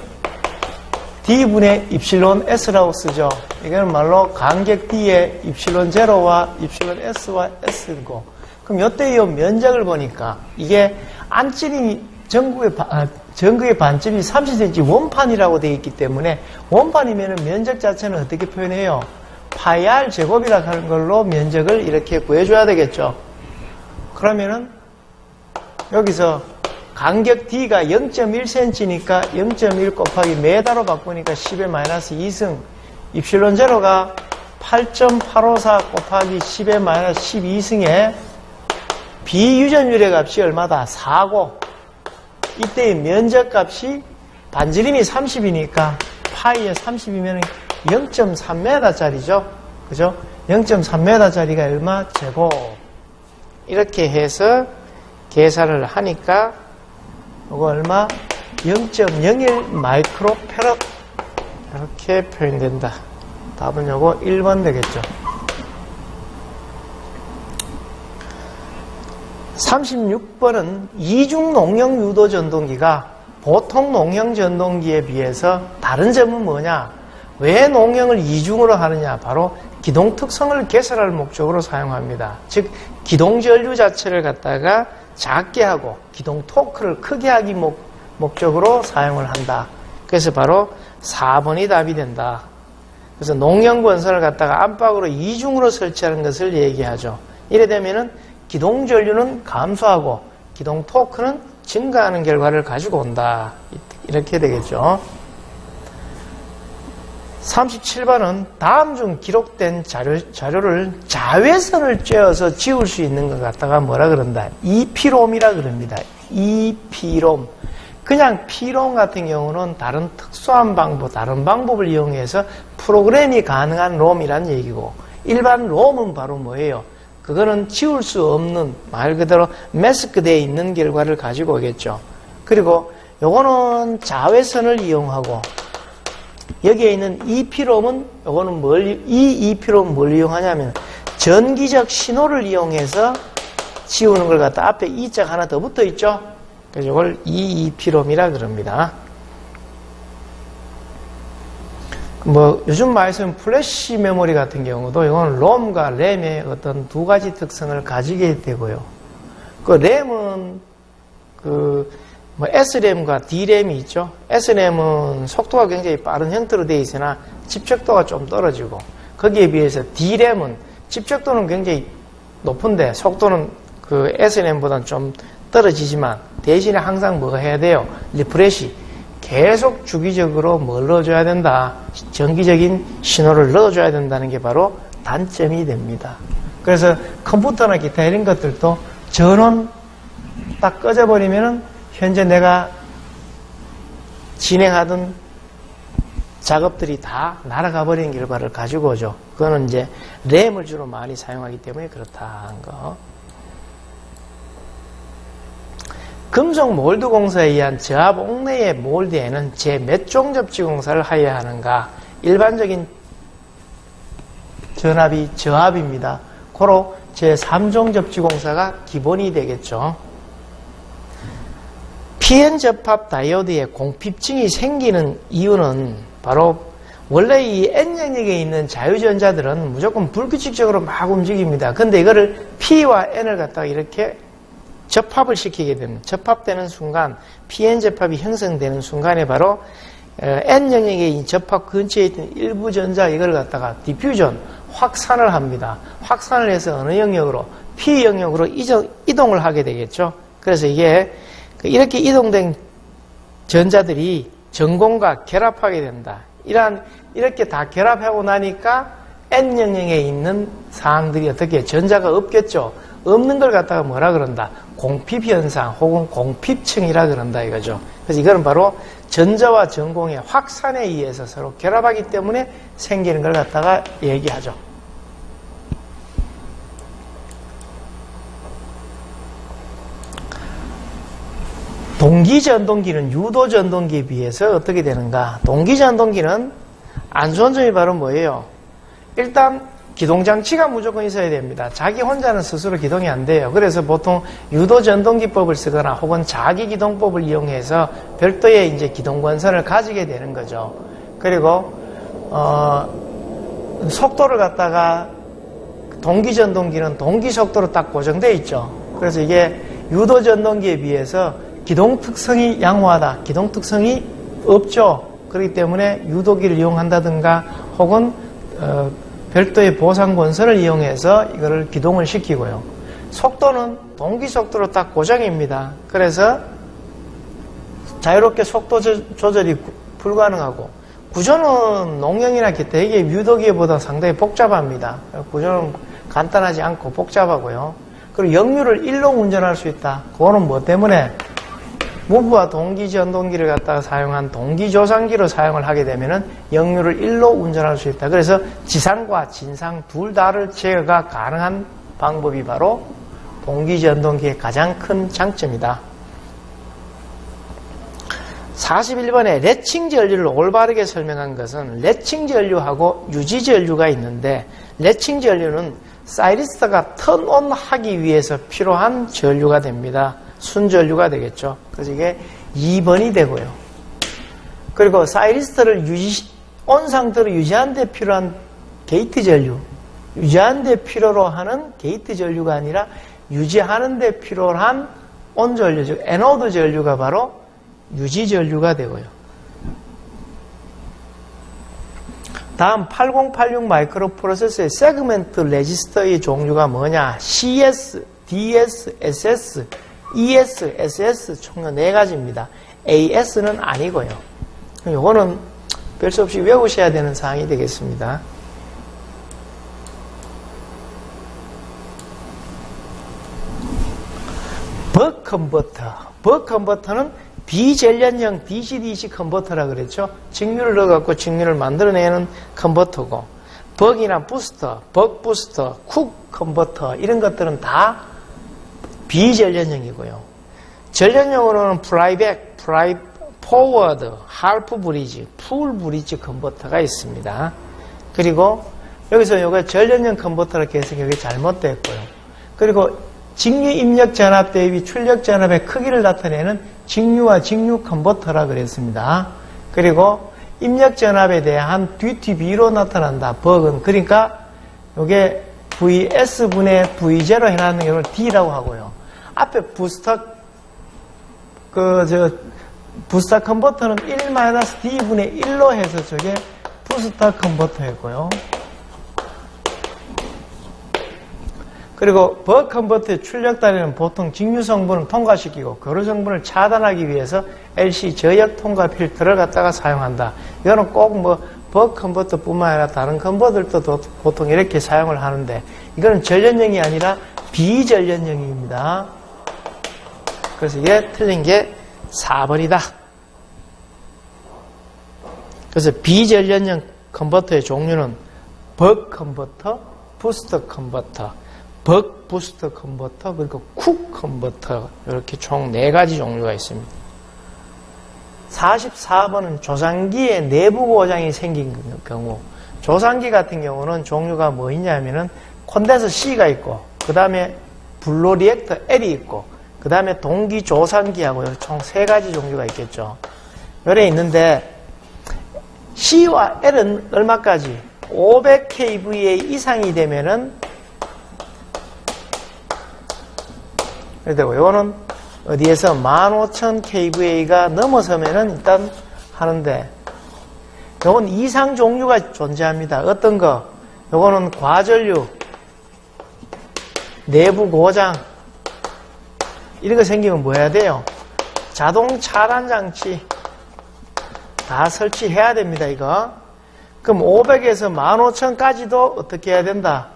D분의 입실론 S라고 쓰죠. 이거는 말로 간격 D의 입실론 제로와 입실론 S와 S고, 그럼 이때 이 면적을 보니까 이게 안집이 전극의 반집이 30cm 원판이라고 되어 있기 때문에 원판이면 면적 자체는 어떻게 표현해요? 파이 R 제곱이라고 하는 걸로 면적을 이렇게 구해줘야 되겠죠. 그러면은 여기서 간격 D가 0.1cm니까 0.1 곱하기 메다로 바꾸니까 10의 마이너스 2승, 입실론 제로가 8.854 곱하기 10의 마이너스 12승에 비유전율의 값이 얼마다? 4고, 이때의 면적 값이 반지름이 30이니까 파이에 30이면 0.3m짜리죠. 그죠? 0.3m짜리가 얼마? 제곱. 이렇게 해서 계산을 하니까 이거 얼마? 0.01 마이크로페럿 이렇게 표현된다. 답은 요거 1번 되겠죠. 36번은 이중 농형 유도 전동기가 보통 농형 전동기에 비해서 다른 점은 뭐냐? 왜 농형을 이중으로 하느냐? 바로 기동 특성을 개선할 목적으로 사용합니다. 즉 기동 전류 자체를 갖다가 작게 하고 기동 토크를 크게 하기 목적으로 사용을 한다. 그래서 바로 4번이 답이 된다. 그래서 농형 권선을 갖다가 안팎으로 이중으로 설치하는 것을 얘기하죠. 이래 되면은 기동 전류는 감소하고 기동 토크는 증가하는 결과를 가지고 온다. 이렇게 되겠죠. 37번은 다음 중 기록된 자료를 자외선을 쬐어서 지울 수 있는 것 갖다가 뭐라 그런다? 이피롬이라 그럽니다. 이피롬. 그냥 피롬 같은 경우는 다른 특수한 방법, 다른 방법을 이용해서 프로그램이 가능한 롬이란 얘기고, 일반 롬은 바로 뭐예요? 그거는 지울 수 없는, 말 그대로 매스크되어 있는 결과를 가지고 오겠죠. 그리고 요거는 자외선을 이용하고, 여기에 있는 이피롬은 요거는 이피롬은 뭘 이용하냐면 전기적 신호를 이용해서 지우는 걸 갖다 앞에 이자가 하나 더 붙어 있죠. 그래서 이걸 이피롬이라 그럽니다. 뭐 요즘 많이 쓰는 플래시 메모리 같은 경우도 이건 롬과 램의 어떤 두 가지 특성을 가지게 되고요. 그 램은 SRAM과 DRAM이 있죠. SRAM은 속도가 굉장히 빠른 형태로 되어 있으나 집적도가 좀 떨어지고, 거기에 비해서 DRAM은 집적도는 굉장히 높은데 속도는 그 SRAM보다는 좀 떨어지지만 대신에 항상 뭐가 해야 돼요? 리프레시. 계속 주기적으로 뭘 넣어줘야 된다? 정기적인 신호를 넣어줘야 된다는 게 바로 단점이 됩니다. 그래서 컴퓨터나 기타 이런 것들도 전원 딱 꺼져버리면은 현재 내가 진행하던 작업들이 다 날아가 버리는 결과를 가지고 오죠. 그거는 이제 램을 주로 많이 사용하기 때문에 그렇다는 거. 금속 몰드 공사에 의한 저압 옥내의 몰드에는 제 몇 종 접지 공사를 하여야 하는가? 일반적인 전압이 저압입니다. 고로 제 3종 접지 공사가 기본이 되겠죠. PN 접합 다이오드에 공핍증이 생기는 이유는 바로 원래 이 N 영역에 있는 자유전자들은 무조건 불규칙적으로 막 움직입니다. 근데 이거를 P와 N을 갖다가 이렇게 접합을 시키게 되는, 접합되는 순간 PN 접합이 형성되는 순간에 바로 N 영역의 이 접합 근처에 있는 일부 전자 이걸 갖다가 디퓨전, 확산을 합니다. 확산을 해서 어느 영역으로? P 영역으로 이동을 하게 되겠죠. 그래서 이게 이렇게 이동된 전자들이 전공과 결합하게 된다. 이렇게 다 결합하고 나니까 N 영역에 있는 사항들이 어떻게 전자가 없겠죠. 없는 걸 갖다가 뭐라 그런다? 공핍 현상 혹은 공핍층이라 그런다 이거죠. 그래서 이거는 바로 전자와 전공의 확산에 의해서 서로 결합하기 때문에 생기는 걸 갖다가 얘기하죠. 동기전동기는 유도전동기에 비해서 어떻게 되는가? 동기전동기는 안 좋은 점이 바로 뭐예요? 일단 기동장치가 무조건 있어야 됩니다. 자기 혼자는 스스로 기동이 안 돼요. 그래서 보통 유도전동기법을 쓰거나 혹은 자기기동법을 이용해서 별도의 이제 기동권선을 가지게 되는 거죠. 그리고 속도를 갖다가 동기전동기는 동기속도로 딱 고정되어 있죠. 그래서 이게 유도전동기에 비해서 기동특성이 양호하다. 기동특성이 없죠. 그렇기 때문에 유도기를 이용한다든가 혹은 별도의 보상권선을 이용해서 이거를 기동을 시키고요. 속도는 동기속도로 딱 고정입니다. 그래서 자유롭게 속도 조절이 불가능하고 구조는 농형이나 기타 이게 유도기보다 상당히 복잡합니다. 구조는 간단하지 않고 복잡하고요. 그리고 역류를 1로 운전할 수 있다. 그거는 뭐 때문에? 무브와 동기전동기를 갖다가 사용한 동기조상기로 사용을 하게 되면은 역류를 1로 운전할 수 있다. 그래서 지상과 진상 둘 다를 제어가 가능한 방법이 바로 동기전동기의 가장 큰 장점이다. 41번에 레칭전류를 올바르게 설명한 것은 레칭전류하고 유지전류가 있는데 레칭전류는 사이리스트가 턴온 하기 위해서 필요한 전류가 됩니다. 순전류가 되겠죠. 그래서 이게 2번이 되고요. 그리고 사이리스트를 온 상태로 유지하는 데 필요한 게이트 전류, 유지하는 데 필요로 하는 게이트 전류가 아니라 유지하는 데 필요한 온 전류, 즉 에노드 전류가 바로 유지 전류가 되고요. 다음 8086 마이크로 프로세서의 세그멘트 레지스터의 종류가 뭐냐? CS, DS, SS, ES, SS 총 4가지입니다. AS는 아니고요. 이거는 별 수 없이 외우셔야 되는 사항이 되겠습니다. 벅 컨버터. 벅 컨버터는 비전련형 DC-DC 컨버터라 그랬죠. 직류를 넣어갖고 직류를 만들어내는 컨버터고, 벅이나 부스터, 벅 부스터, 쿡 컨버터 이런 것들은 다 비전련형이고요. 전련형으로는 프라이백, 포워드, 할프 브리지, 풀 브리지 컨버터가 있습니다. 그리고 여기서 이거 전련형 컨버터를 계속 여기 잘못됐고요. 그리고 직류 입력 전압 대비 출력 전압의 크기를 나타내는 직류와 직류 컨버터라 그랬습니다. 그리고 입력 전압에 대한 DTB로 나타난다. 벅은 그러니까 이게 VS분의 V0 해놨는 걸 D라고 하고요. 앞에 부스터 부스터 컨버터는 1-D분의 1로 해서 저게 부스터 컨버터였고요. 그리고 벅 컨버터의 출력 단위는 보통 직류 성분을 통과시키고 거류 성분을 차단하기 위해서 LC 저역 통과 필터를 갖다가 사용한다. 이거는 꼭 벅 컨버터뿐만 아니라 다른 컨버터들도 보통 이렇게 사용을 하는데 이거는 전련형이 아니라 비전련형입니다. 그래서 이게 틀린 게 4번이다. 그래서 비전련형 컨버터의 종류는 벅 컨버터, 부스터 컨버터, 벅 부스터 컨버터, 그리고 쿡 컨버터 이렇게 총 4가지 종류가 있습니다. 44번은 조상기에 내부 고장이 생긴 경우, 조상기 같은 경우는 종류가 뭐 있냐면은 콘덴서 C가 있고 그 다음에 블로 리액터 L이 있고 그 다음에 동기 조상기하고 총 3가지 종류가 있겠죠. 요래 있는데 C와 L은 얼마까지? 500kVA 이상이 되면은 그리고 이거는 어디에서 15,000kVA가 넘어서면은 일단 하는데, 요건 이상 종류가 존재합니다. 어떤 거? 요거는 과전류, 내부 고장, 이런 거 생기면 뭐 해야 돼요? 자동 차단 장치 다 설치해야 됩니다, 이거. 그럼 500에서 15,000까지도 어떻게 해야 된다?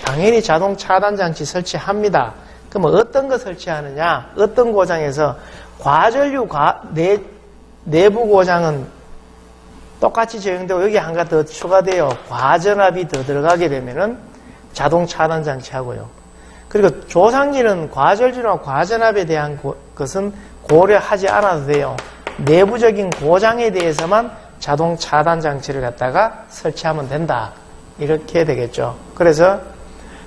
당연히 자동 차단 장치 설치합니다. 그럼 어떤 거 설치하느냐? 어떤 고장에서 과전류 내부 고장은 똑같이 적용되고 여기 한 가지 더 추가돼요. 과전압이 더 들어가게 되면은 자동 차단 장치하고요. 그리고 조상기는 과전류나 과전압에 대한 것은 고려하지 않아도 돼요. 내부적인 고장에 대해서만 자동 차단 장치를 갖다가 설치하면 된다. 이렇게 되겠죠. 그래서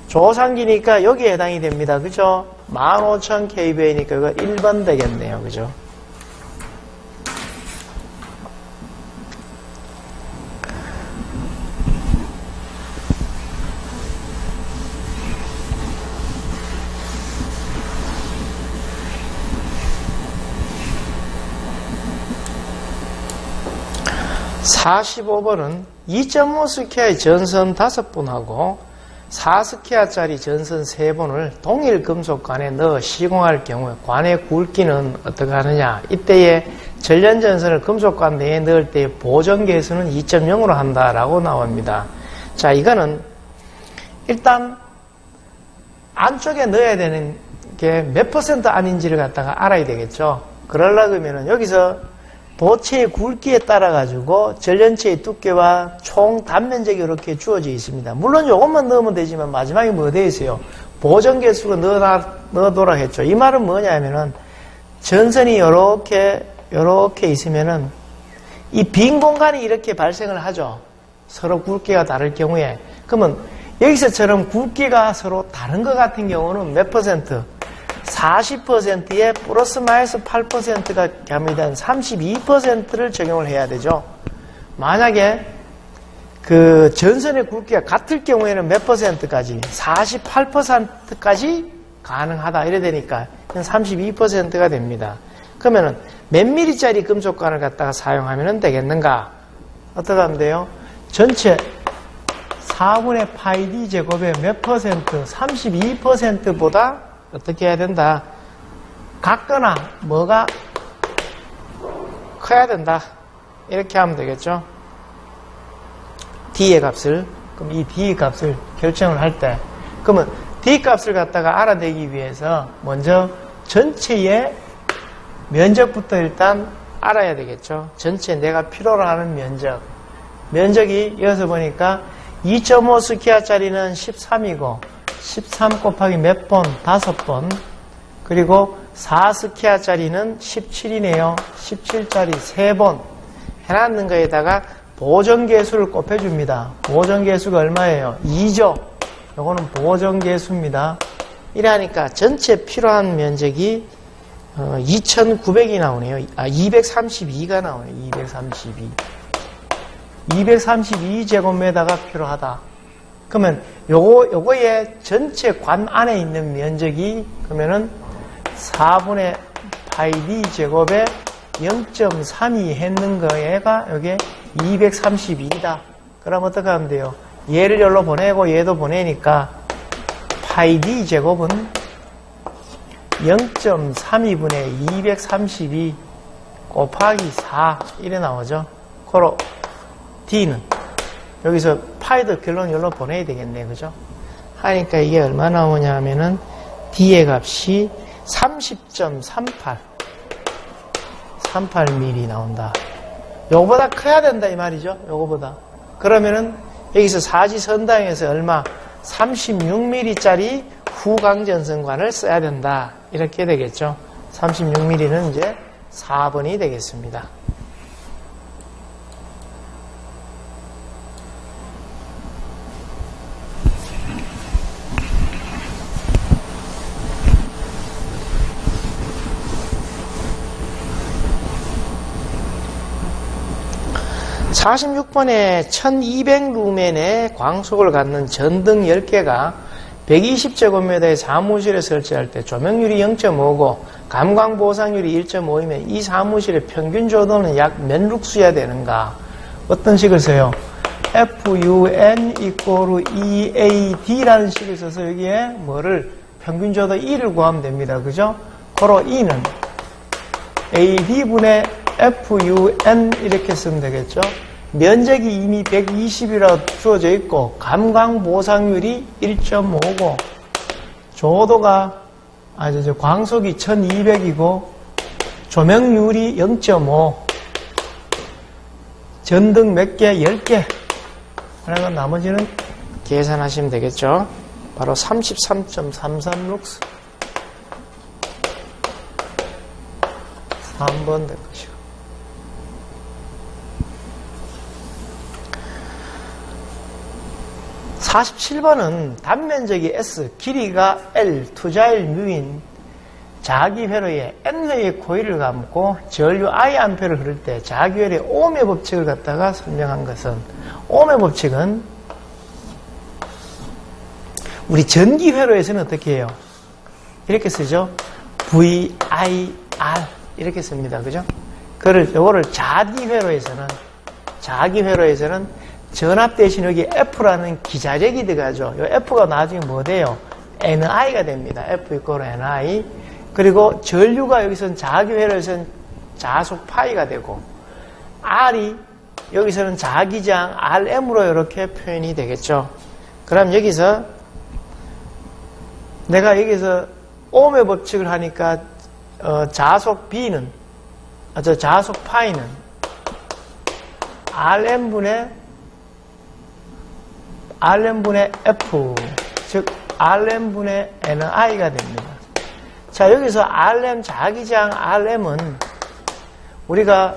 조상기니까 여기에 해당이 됩니다. 그죠? 15,000kVA니까 이거 1번 되겠네요. 그죠? (45번은) 2.5스퀘어의 전선 5번하고 4스퀘어짜리 전선 3번을 동일 금속관에 넣어 시공할 경우에 관의 굵기는 어떻게 하느냐? 이때의 전련전선을 금속관 내에 넣을 때 보정계수는 2.0으로 한다라고 나옵니다. 자, 이거는 일단 안쪽에 넣어야 되는 게 몇 퍼센트 아닌지를 갖다가 알아야 되겠죠. 그러려면 여기서 도체의 굵기에 따라 가지고 전련체의 두께와 총 단면적이 이렇게 주어져 있습니다. 물론 이것만 넣으면 되지만 마지막에 뭐 되어 있어요? 보정계수로 넣어둬라 했죠. 이 말은 뭐냐면은 전선이 이렇게 있으면은 이 빈 공간이 이렇게 발생을 하죠. 서로 굵기가 다를 경우에. 그러면 여기서처럼 굵기가 서로 다른 것 같은 경우는 몇 퍼센트? 40%에 플러스 마이너스 8%가 가미된 32%를 적용을 해야 되죠. 만약에 그 전선의 굵기가 같을 경우에는 몇 퍼센트까지? 48%까지 가능하다. 이래 되니까 32%가 됩니다. 그러면은 몇 미리짜리 금속관을 갖다가 사용하면 되겠는가? 어떻게 하면 돼요? 전체 4분의 파이 d 제곱의 몇 퍼센트? 32%보다 어떻게 해야 된다? 같거나 뭐가 커야 된다. 이렇게 하면 되겠죠. D의 값을, 그럼 이 D 값을 결정을 할 때, 그러면 D 값을 갖다가 알아내기 위해서 먼저 전체의 면적부터 일단 알아야 되겠죠. 전체 내가 필요로 하는 면적. 면적이 여기서 보니까 2.5 스퀘어짜리는 13이고 13 곱하기 몇 번? 5번. 그리고 4 스퀘어짜리는 17이네요. 17짜리 3번. 해놨는 거에다가 보정계수를 곱해줍니다. 보정계수가 얼마예요? 2죠. 요거는 보정계수입니다. 이러니까 전체 필요한 면적이 2,900이 나오네요. 232가 나오네요. 232. 232제곱미터가 필요하다. 그러면 요거의 전체 관 안에 있는 면적이 그러면은 4분의 파이 d 제곱에 0.32 했는 거가 여기 232다. 그럼 어떻게 하면 돼요? 얘를 여기로 보내고 얘도 보내니까 파이 d 제곱은 0.32분의 232 곱하기 4 이래 나오죠. 그로 D는 여기서 파이도 결론 여기로 보내야 되겠네. 그죠? 하니까 이게 얼마 나오냐 하면은 D의 값이 30.38 38mm 나온다. 요거보다 커야 된다 이 말이죠. 요거보다. 그러면은 여기서 사지선당에서 얼마? 36mm짜리 후광전선관을 써야 된다. 이렇게 되겠죠. 36mm는 이제 4번이 되겠습니다. (46번에) 1200루멘의 광속을 갖는 전등 10개가 120제곱미터의 사무실에 설치할 때 조명률이 0.5고 감광 보상률이 1.5이면 이 사무실의 평균 조도는 약 몇 룩스야 되는가? 어떤 식을 써요? FUN = EAD라는 식을 써서 여기에 뭐를 평균 조도 2를 구하면 됩니다. 그죠? 고로 E는 AD분의 FUN 이렇게 쓰면 되겠죠? 면적이 이미 120이라 주어져 있고 감광 보상률이 1.5고 조도가 광속이 1200이고 조명률이 0.5 전등 몇 개? 10개. 그러니까 나머지는 계산하시면 되겠죠? 바로 33.33 룩스 3번 될 것이고 47번은 단면적이 S, 길이가 L, 투자일 뮤인 자기회로에 N회의 코일을 감고 전류 Iam페를 흐를 때 자기회로의 ohm의 법칙을 갖다가 설명한 것은 ohm의 법칙은 우리 전기회로에서는 어떻게 해요? 이렇게 쓰죠? VIR 이렇게 씁니다. 그죠? 요거를 자기회로에서는 전압 대신 여기 F라는 기자력이 들어가죠. 이 F가 나중에 뭐 돼요? NI가 됩니다. F = NI. 그리고 전류가 여기서는 자기회로에서는 자속 파이가 되고 R이 여기서는 자기장 RM으로 이렇게 표현이 되겠죠. 그럼 여기서 내가 여기서 ohm의 법칙을 하니까 자속 B는 자속 파이는 Rm분의 F, 즉 Rm분의 NI가 됩니다. 자, 여기서 RM, 자기장 RM은 우리가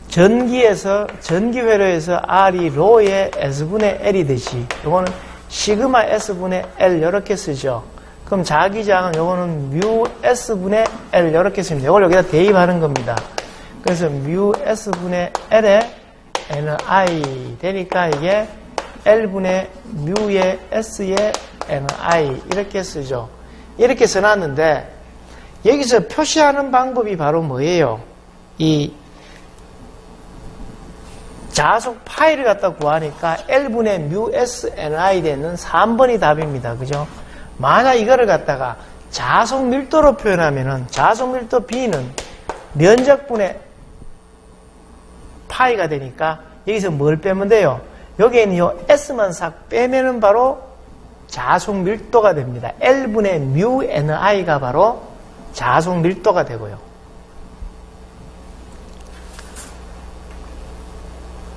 전기회로에서 R이 로의 S분의 L이듯이 요거는 시그마 S분의 L 이렇게 쓰죠. 그럼 자기장은 요거는 뮤 S분의 L 이렇게 씁니다. 이걸 여기다 대입하는 겁니다. 그래서 뮤 S분의 L에 NI 되니까 이게 L분의 뮤의 S의 NI 이렇게 쓰죠. 이렇게 써놨는데 여기서 표시하는 방법이 바로 뭐예요? 이 자속 파이를 갖다 구하니까 L분의 뮤 S NI 되는 3번이 답입니다. 그죠? 만약 이거를 갖다가 자속 밀도로 표현하면은 자속 밀도 B는 면적분의 파이가 되니까 여기서 뭘 빼면 돼요? 여기에 있는 요 S만 싹 빼면은 바로 자속 밀도가 됩니다. L분의 뮤 NI가 바로 자속 밀도가 되고요.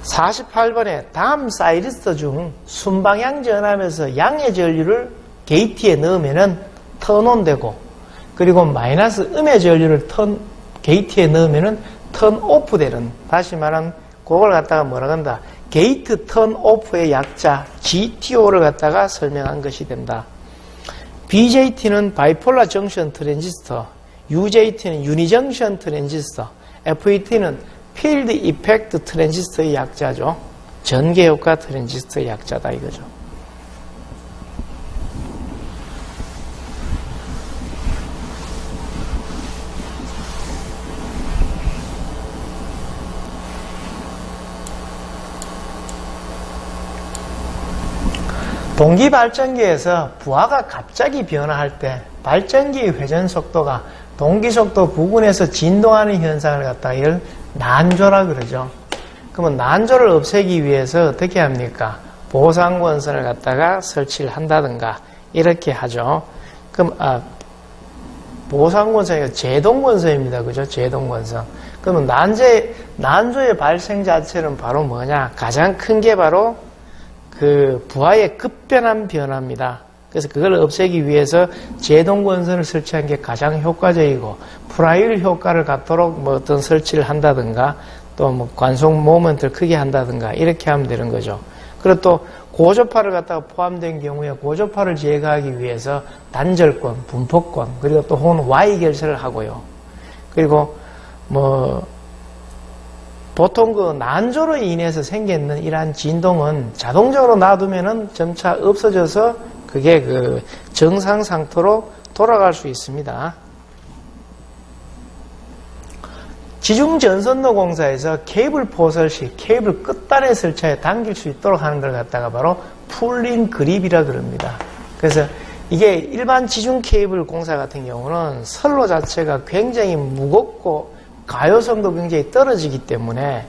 48번에 다음 사이리스터 중 순방향 전압에서 양의 전류를 게이트에 넣으면은 턴온 되고 그리고 마이너스 음의 전류를 게이트에 넣으면은 턴 오프 되는 다시 말하면 그걸 갖다가 뭐라 한다? 게이트 턴 오프의 약자 GTO를 갖다가 설명한 것이 된다. BJT는 바이폴라 정션 트랜지스터, UJT는 유니정션 트랜지스터, FET는 필드 이펙트 트랜지스터의 약자죠. 전개효과 트랜지스터의 약자다 이거죠. 동기발전기에서 부하가 갑자기 변화할 때 발전기의 회전 속도가 동기속도 부근에서 진동하는 현상을 갖다가 이걸 난조라 그러죠. 그러면 난조를 없애기 위해서 어떻게 합니까? 보상권선을 갖다가 설치를 한다든가 이렇게 하죠. 그럼 보상권선이 제동권선입니다. 그죠? 제동권선. 그러면 난조의 발생 자체는 바로 뭐냐? 가장 큰 게 바로 그 부하의 급변한 변화입니다. 그래서 그걸 없애기 위해서 제동권선을 설치한 게 가장 효과적이고 프라이얼 효과를 갖도록 뭐 어떤 설치를 한다든가 또 뭐 관속 모멘트를 크게 한다든가 이렇게 하면 되는 거죠. 그리고 또 고조파를 갖다가 포함된 경우에 고조파를 제거하기 위해서 단절권, 분포권 그리고 또 혹은 Y 결설을 하고요. 그리고 뭐 보통 그 난조로 인해서 생기는 이러한 진동은 자동적으로 놔두면은 점차 없어져서 그게 그 정상 상태로 돌아갈 수 있습니다. 지중전선로 공사에서 케이블 포설 시 케이블 끝단에 설치하여 당길 수 있도록 하는 걸 갖다가 바로 풀링 그립이라 그럽니다. 그래서 이게 일반 지중 케이블 공사 같은 경우는 선로 자체가 굉장히 무겁고 가요성도 굉장히 떨어지기 때문에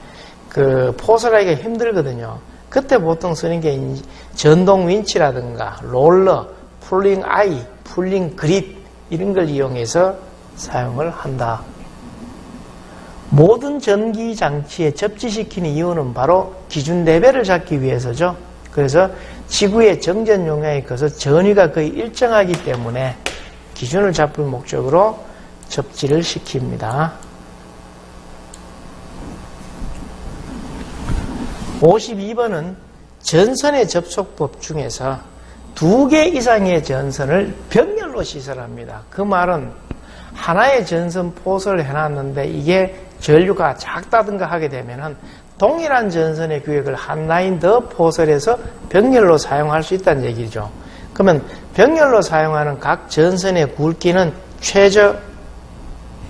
그 포설하기가 힘들거든요. 그때 보통 쓰는 게 전동 윈치라든가 롤러, 풀링 아이, 풀링 그립 이런 걸 이용해서 사용을 한다. 모든 전기 장치에 접지시키는 이유는 바로 기준 레벨을 잡기 위해서죠. 그래서 지구의 정전 용량이 커서 전위가 거의 일정하기 때문에 기준을 잡을 목적으로 접지를 시킵니다. 52번은 전선의 접촉법 중에서 2개 이상의 전선을 병렬로 시설합니다. 그 말은 하나의 전선 포설을 해놨는데 이게 전류가 작다든가 하게 되면은 동일한 전선의 규격을 한 라인 더 포설해서 병렬로 사용할 수 있다는 얘기죠. 그러면 병렬로 사용하는 각 전선의 굵기는 최저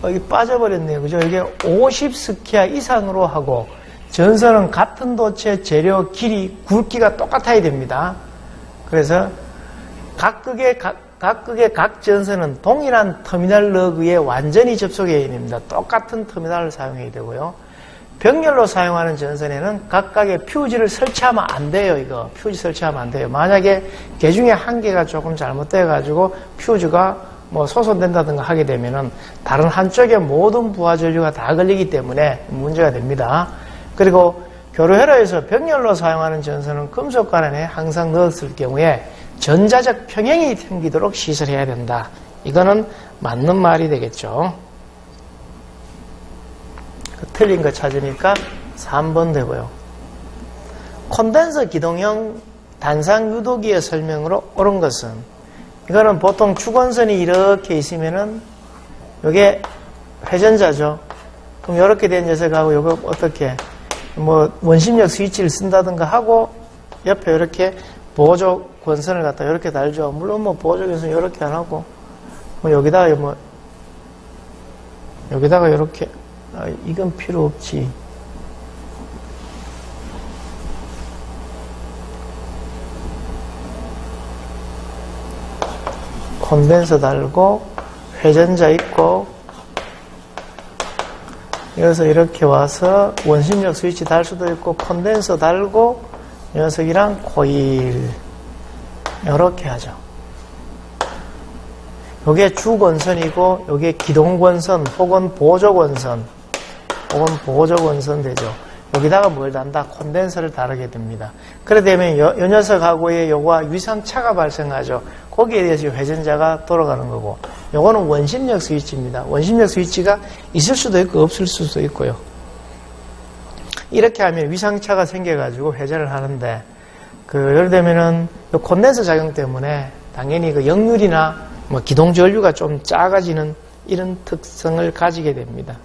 여기 빠져버렸네요. 그죠? 이게 50스키아 이상으로 하고 전선은 같은 도체 재료 길이 굵기가 똑같아야 됩니다. 그래서 각극의 각 전선은 동일한 터미널 러그에 완전히 접속해야 됩니다. 똑같은 터미널을 사용해야 되고요. 병렬로 사용하는 전선에는 각각의 퓨즈를 설치하면 안 돼요. 이거 퓨즈 설치하면 안 돼요. 만약에 개 중에 한 개가 조금 잘못돼가지고 퓨즈가 뭐 소손된다든가 하게 되면은 다른 한쪽에 모든 부하 전류가 다 걸리기 때문에 문제가 됩니다. 그리고 교류회로에서 병렬로 사용하는 전선은 금속 관안에 항상 넣었을 경우에 전자적 평형이 생기도록 시설해야 된다. 이거는 맞는 말이 되겠죠. 틀린 거 찾으니까 3번 되고요. 콘덴서 기동형 단상 유도기의 설명으로 옳은 것은, 이거는 보통 축원선이 이렇게 있으면은 이게 회전자죠. 그럼 이렇게 된 녀석하고 이거 어떻게 뭐 원심력 스위치를 쓴다든가 하고 옆에 이렇게 보조 권선을 갖다 이렇게 달죠. 물론 뭐 보조 권선 이렇게 안 하고 뭐 여기다가 이렇게 이건 필요 없지. 콘덴서 달고 회전자 있고 여기서 이렇게 와서 원심력 스위치 달 수도 있고 콘덴서 달고 녀석이랑 코일 이렇게 하죠. 요게 주권선이고 요게 기동권선 혹은 보조권선 혹은 보조권선 되죠. 여기다가 뭘 단다? 콘덴서를 다루게 됩니다. 그래 되면 요 녀석하고의 요거와 위상차가 발생하죠. 거기에 대해서 회전자가 돌아가는 거고, 요거는 원심력 스위치입니다. 원심력 스위치가 있을 수도 있고 없을 수도 있고요. 이렇게 하면 위상차가 생겨가지고 회전을 하는데, 예를 들면은 요 콘덴서 작용 때문에 당연히 그 역률이나 뭐 기동 전류가 좀 작아지는 이런 특성을 가지게 됩니다.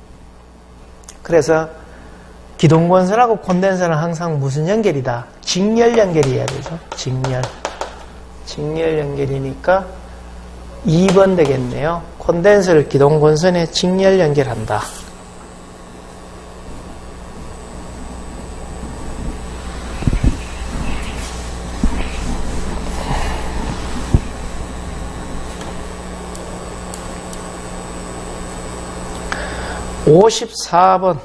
그래서 기동권선하고 콘덴서는 항상 무슨 연결이다? 직렬 연결이어야 되죠. 직렬 연결이니까 2번 되겠네요. 콘덴서를 기동권선에 직렬 연결한다. (54번)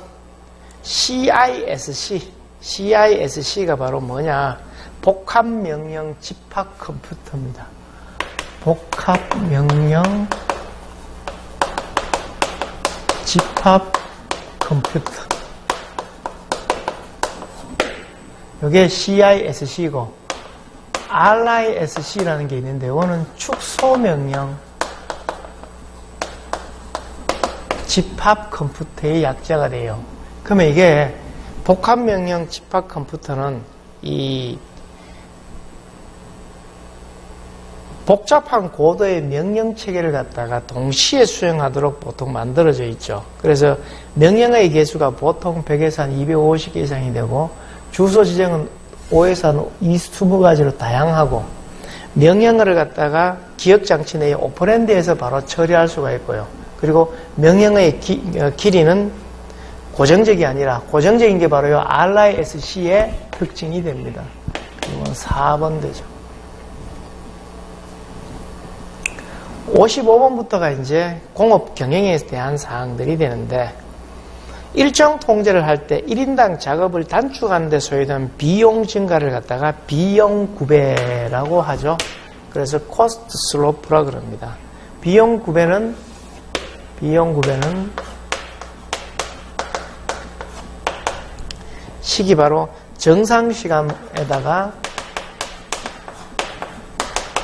CISC가 바로 뭐냐? 복합명령 집합 컴퓨터입니다. 복합명령 집합 컴퓨터. 이게 CISC고 RISC라는 게 있는데 이거는 축소명령 집합 컴퓨터의 약자가 돼요. 그러면 이게 복합명령 집합 컴퓨터는 이 복잡한 고도의 명령 체계를 갖다가 동시에 수행하도록 보통 만들어져 있죠. 그래서 명령의 개수가 보통 100에서 한 250개 이상이 되고 주소 지정은 5에서 한 20가지로 다양하고 명령어를 갖다가 기억장치 내의 오퍼랜드에서 바로 처리할 수가 있고요. 그리고 명령어의 길이는 고정적이 아니라 고정적인 게 바로 요 RISC의 특징이 됩니다. 이건 4번 되죠. 55번부터가 이제 공업 경영에 대한 사항들이 되는데, 일정 통제를 할 때 1인당 작업을 단축하는 데 소요되는 비용 증가를 갖다가 비용 구배라고 하죠. 그래서 코스트 슬로프라 그럽니다. 비용 구배는 식이 바로 정상 시간에다가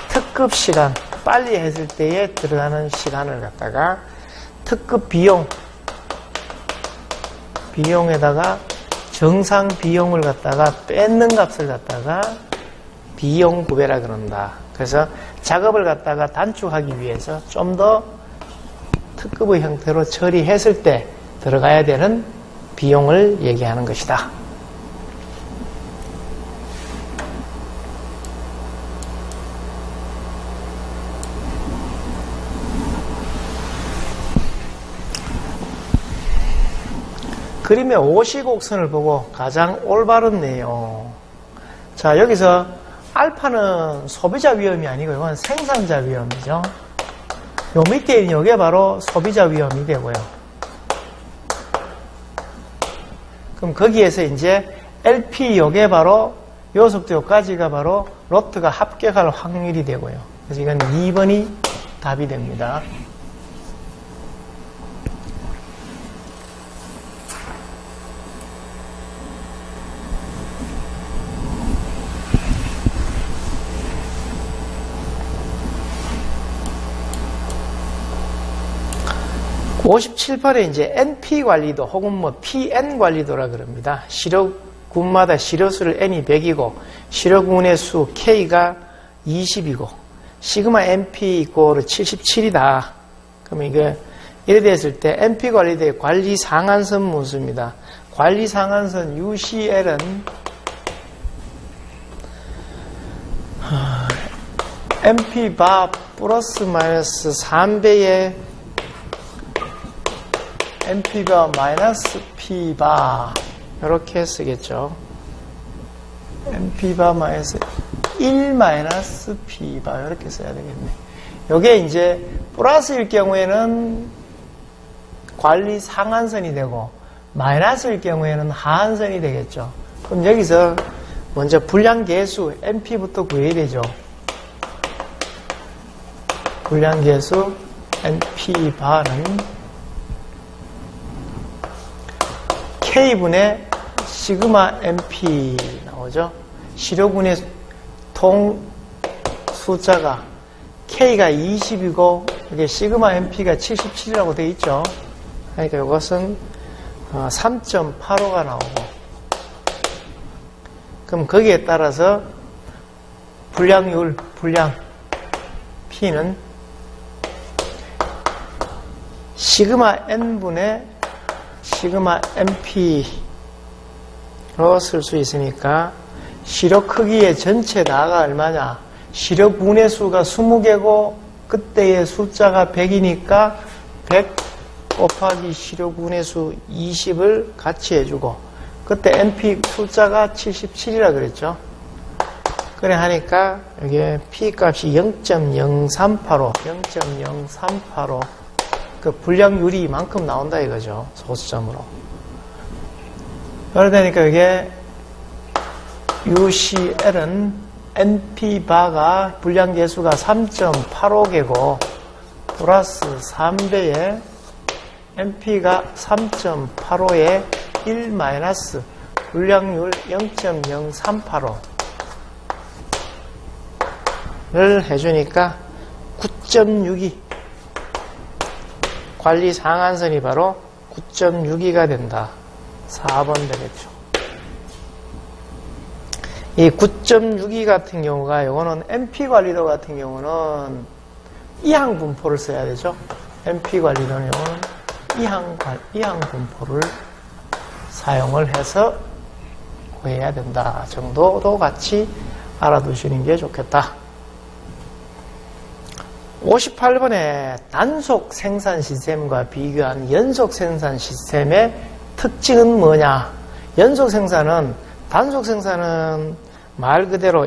특급 시간, 빨리 했을 때에 들어가는 시간을 갖다가 특급 비용에다가 정상 비용을 갖다가 뺏는 값을 갖다가 비용 구배라 그런다. 그래서 작업을 갖다가 단축하기 위해서 좀 더 특급의 형태로 처리했을 때 들어가야 되는 비용을 얘기하는 것이다. 그림의 오시곡선을 보고 가장 올바른 내용. 자, 여기서 알파는 소비자 위험이 아니고 이건 생산자 위험이죠. 요 밑에 있는 이게 바로 소비자 위험이 되고요. 그럼 거기에서 이제 LP 요게 바로 요속도 요까지가 바로 로트가 합격할 확률이 되고요. 그래서 이건 2번이 답이 됩니다. 그 57번에 이제 NP 관리도 혹은 뭐 PN 관리도라 그럽니다. 시료군마다 시료수를 N이 100이고 시료군의 수 K가 20이고 시그마 NP 이꼴 77이다. 그러면 이게 이래 됐을 때 NP 관리도의 관리 상한선 문수입니다. 관리 상한선 UCL은 NP 바 플러스 마이너스 3배의 NP바 마이너스 P바 이렇게 쓰겠죠. NP바 마이너스 1 마이너스 P바 이렇게 써야 되겠네. 이게 이제 플러스일 경우에는 관리 상한선이 되고 마이너스일 경우에는 하한선이 되겠죠. 그럼 여기서 먼저 분량계수 NP부터 구해야 되죠. 분량계수 NP바는 K분의 시그마 NP 나오죠. 시료군의 통 숫자가 K가 20이고 이게 시그마 NP가 77이라고 되어 있죠. 그러니까 이것은 3.85가 나오고, 그럼 거기에 따라서 분량 P는 시그마 N분의 시그마 NP로 쓸 수 있으니까 시료 크기의 전체 다가 얼마냐? 시료분의 수가 20개고 그때의 숫자가 100이니까 100 곱하기 시료분의 수 20을 같이 해주고 그때 NP 숫자가 77이라 그랬죠. 그래 하니까 여기에 P 값이 0.0385 그 분량률이 이만큼 나온다 이거죠. 소수점으로. 그러다니까 이게 UCL은 NP바가 분량계수가 3.85개고 플러스 3배에 NP가 3.85에 1 마이너스 분량률 0.0385를 해주니까 9.62 관리 상한선이 바로 9.62가 된다. 4번 되겠죠. 이 9.62 같은 경우가 이거는 NP 관리도 같은 경우는 이항 분포를 써야 되죠. NP 관리도는 이거는 이항 분포를 사용을 해서 구해야 된다 정도도 같이 알아두시는 게 좋겠다. 58번에 단속 생산 시스템과 비교한 연속 생산 시스템의 특징은 뭐냐? 연속 생산은, 단속 생산은 말 그대로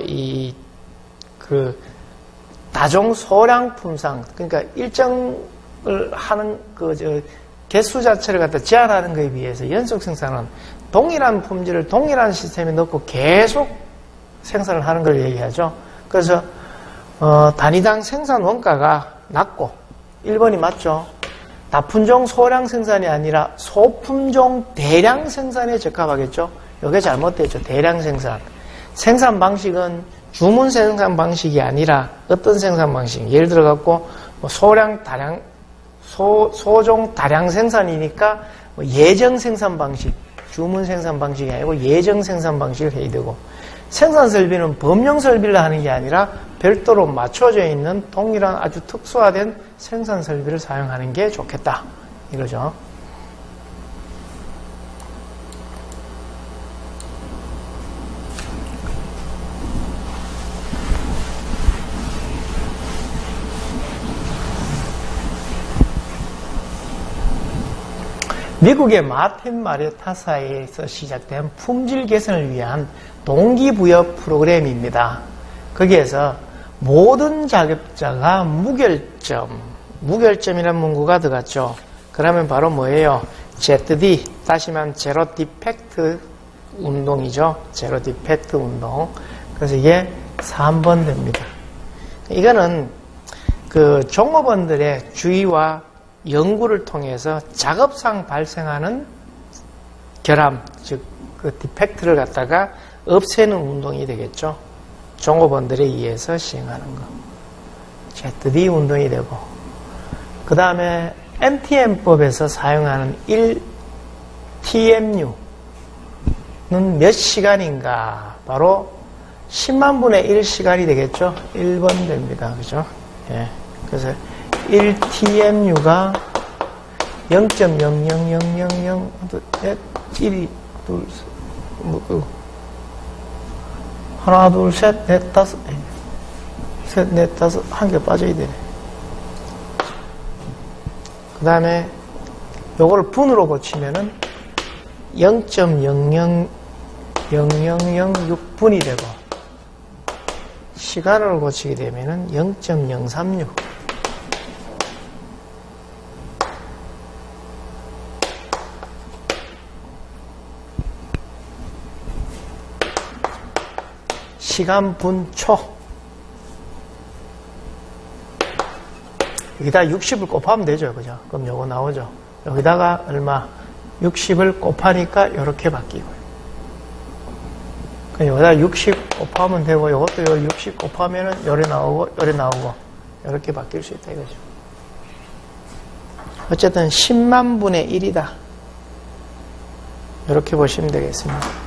다종 소량품상, 그러니까 일정을 하는 개수 자체를 갖다 제한하는 것에 비해서 연속 생산은 동일한 품질을 동일한 시스템에 넣고 계속 생산을 하는 걸 얘기하죠. 그래서 단위당 생산 원가가 낮고 1번이 맞죠. 다품종 소량 생산이 아니라 소품종 대량 생산에 적합하겠죠. 이게 잘못됐죠. 대량 생산. 생산 방식은 주문 생산 방식이 아니라 어떤 생산 방식? 예를 들어 갖고 소량 다량 소종 다량 생산이니까 예정 생산 방식, 주문 생산 방식이 아니고 예정 생산 방식을 해야 되고, 생산 설비는 범용 설비를 하는 게 아니라 별도로 맞춰져 있는 동일한 아주 특수화된 생산 설비를 사용하는 게 좋겠다. 이거죠. 미국의 마틴 마리타사에서 시작된 품질 개선을 위한 동기부여 프로그램입니다. 거기에서 모든 자격자가 무결점이라는 문구가 들어갔죠. 그러면 바로 뭐예요? ZD, 다시 말하면 제로 디펙트 운동이죠. 제로 디펙트 운동. 그래서 이게 3번 됩니다. 이거는 종업원들의 주의와 연구를 통해서 작업상 발생하는 결함, 즉 디펙트를 갖다가 없애는 운동이 되겠죠. 종업원들에 의해서 시행하는 거. ZD 운동이 되고, 그 다음에 MTM법에서 사용하는 1TMU는 몇 시간인가? 바로 10만 분의 1시간이 되겠죠. 1번 됩니다. 그죠? 예. 그래서 1TMU가 0.00000 1, 2, 하나, 둘, 셋, 넷, 다섯, 한 개 빠져야 되네. 그 다음에 요거를 분으로 고치면은 0.00006분이 되고, 시간으로 고치게 되면은 0.036. 시간 분 초. 여기다 60을 곱하면 되죠. 그죠? 그럼 요거 나오죠. 여기다가 얼마? 60을 곱하니까 이렇게 바뀌고요. 그럼 여기다 60 곱하면 되고, 요것도 요 60 곱하면은 요래 나오고, 요래 나오고, 이렇게 바뀔 수 있다 이거죠. 어쨌든 10만 분의 1이다. 이렇게 보시면 되겠습니다.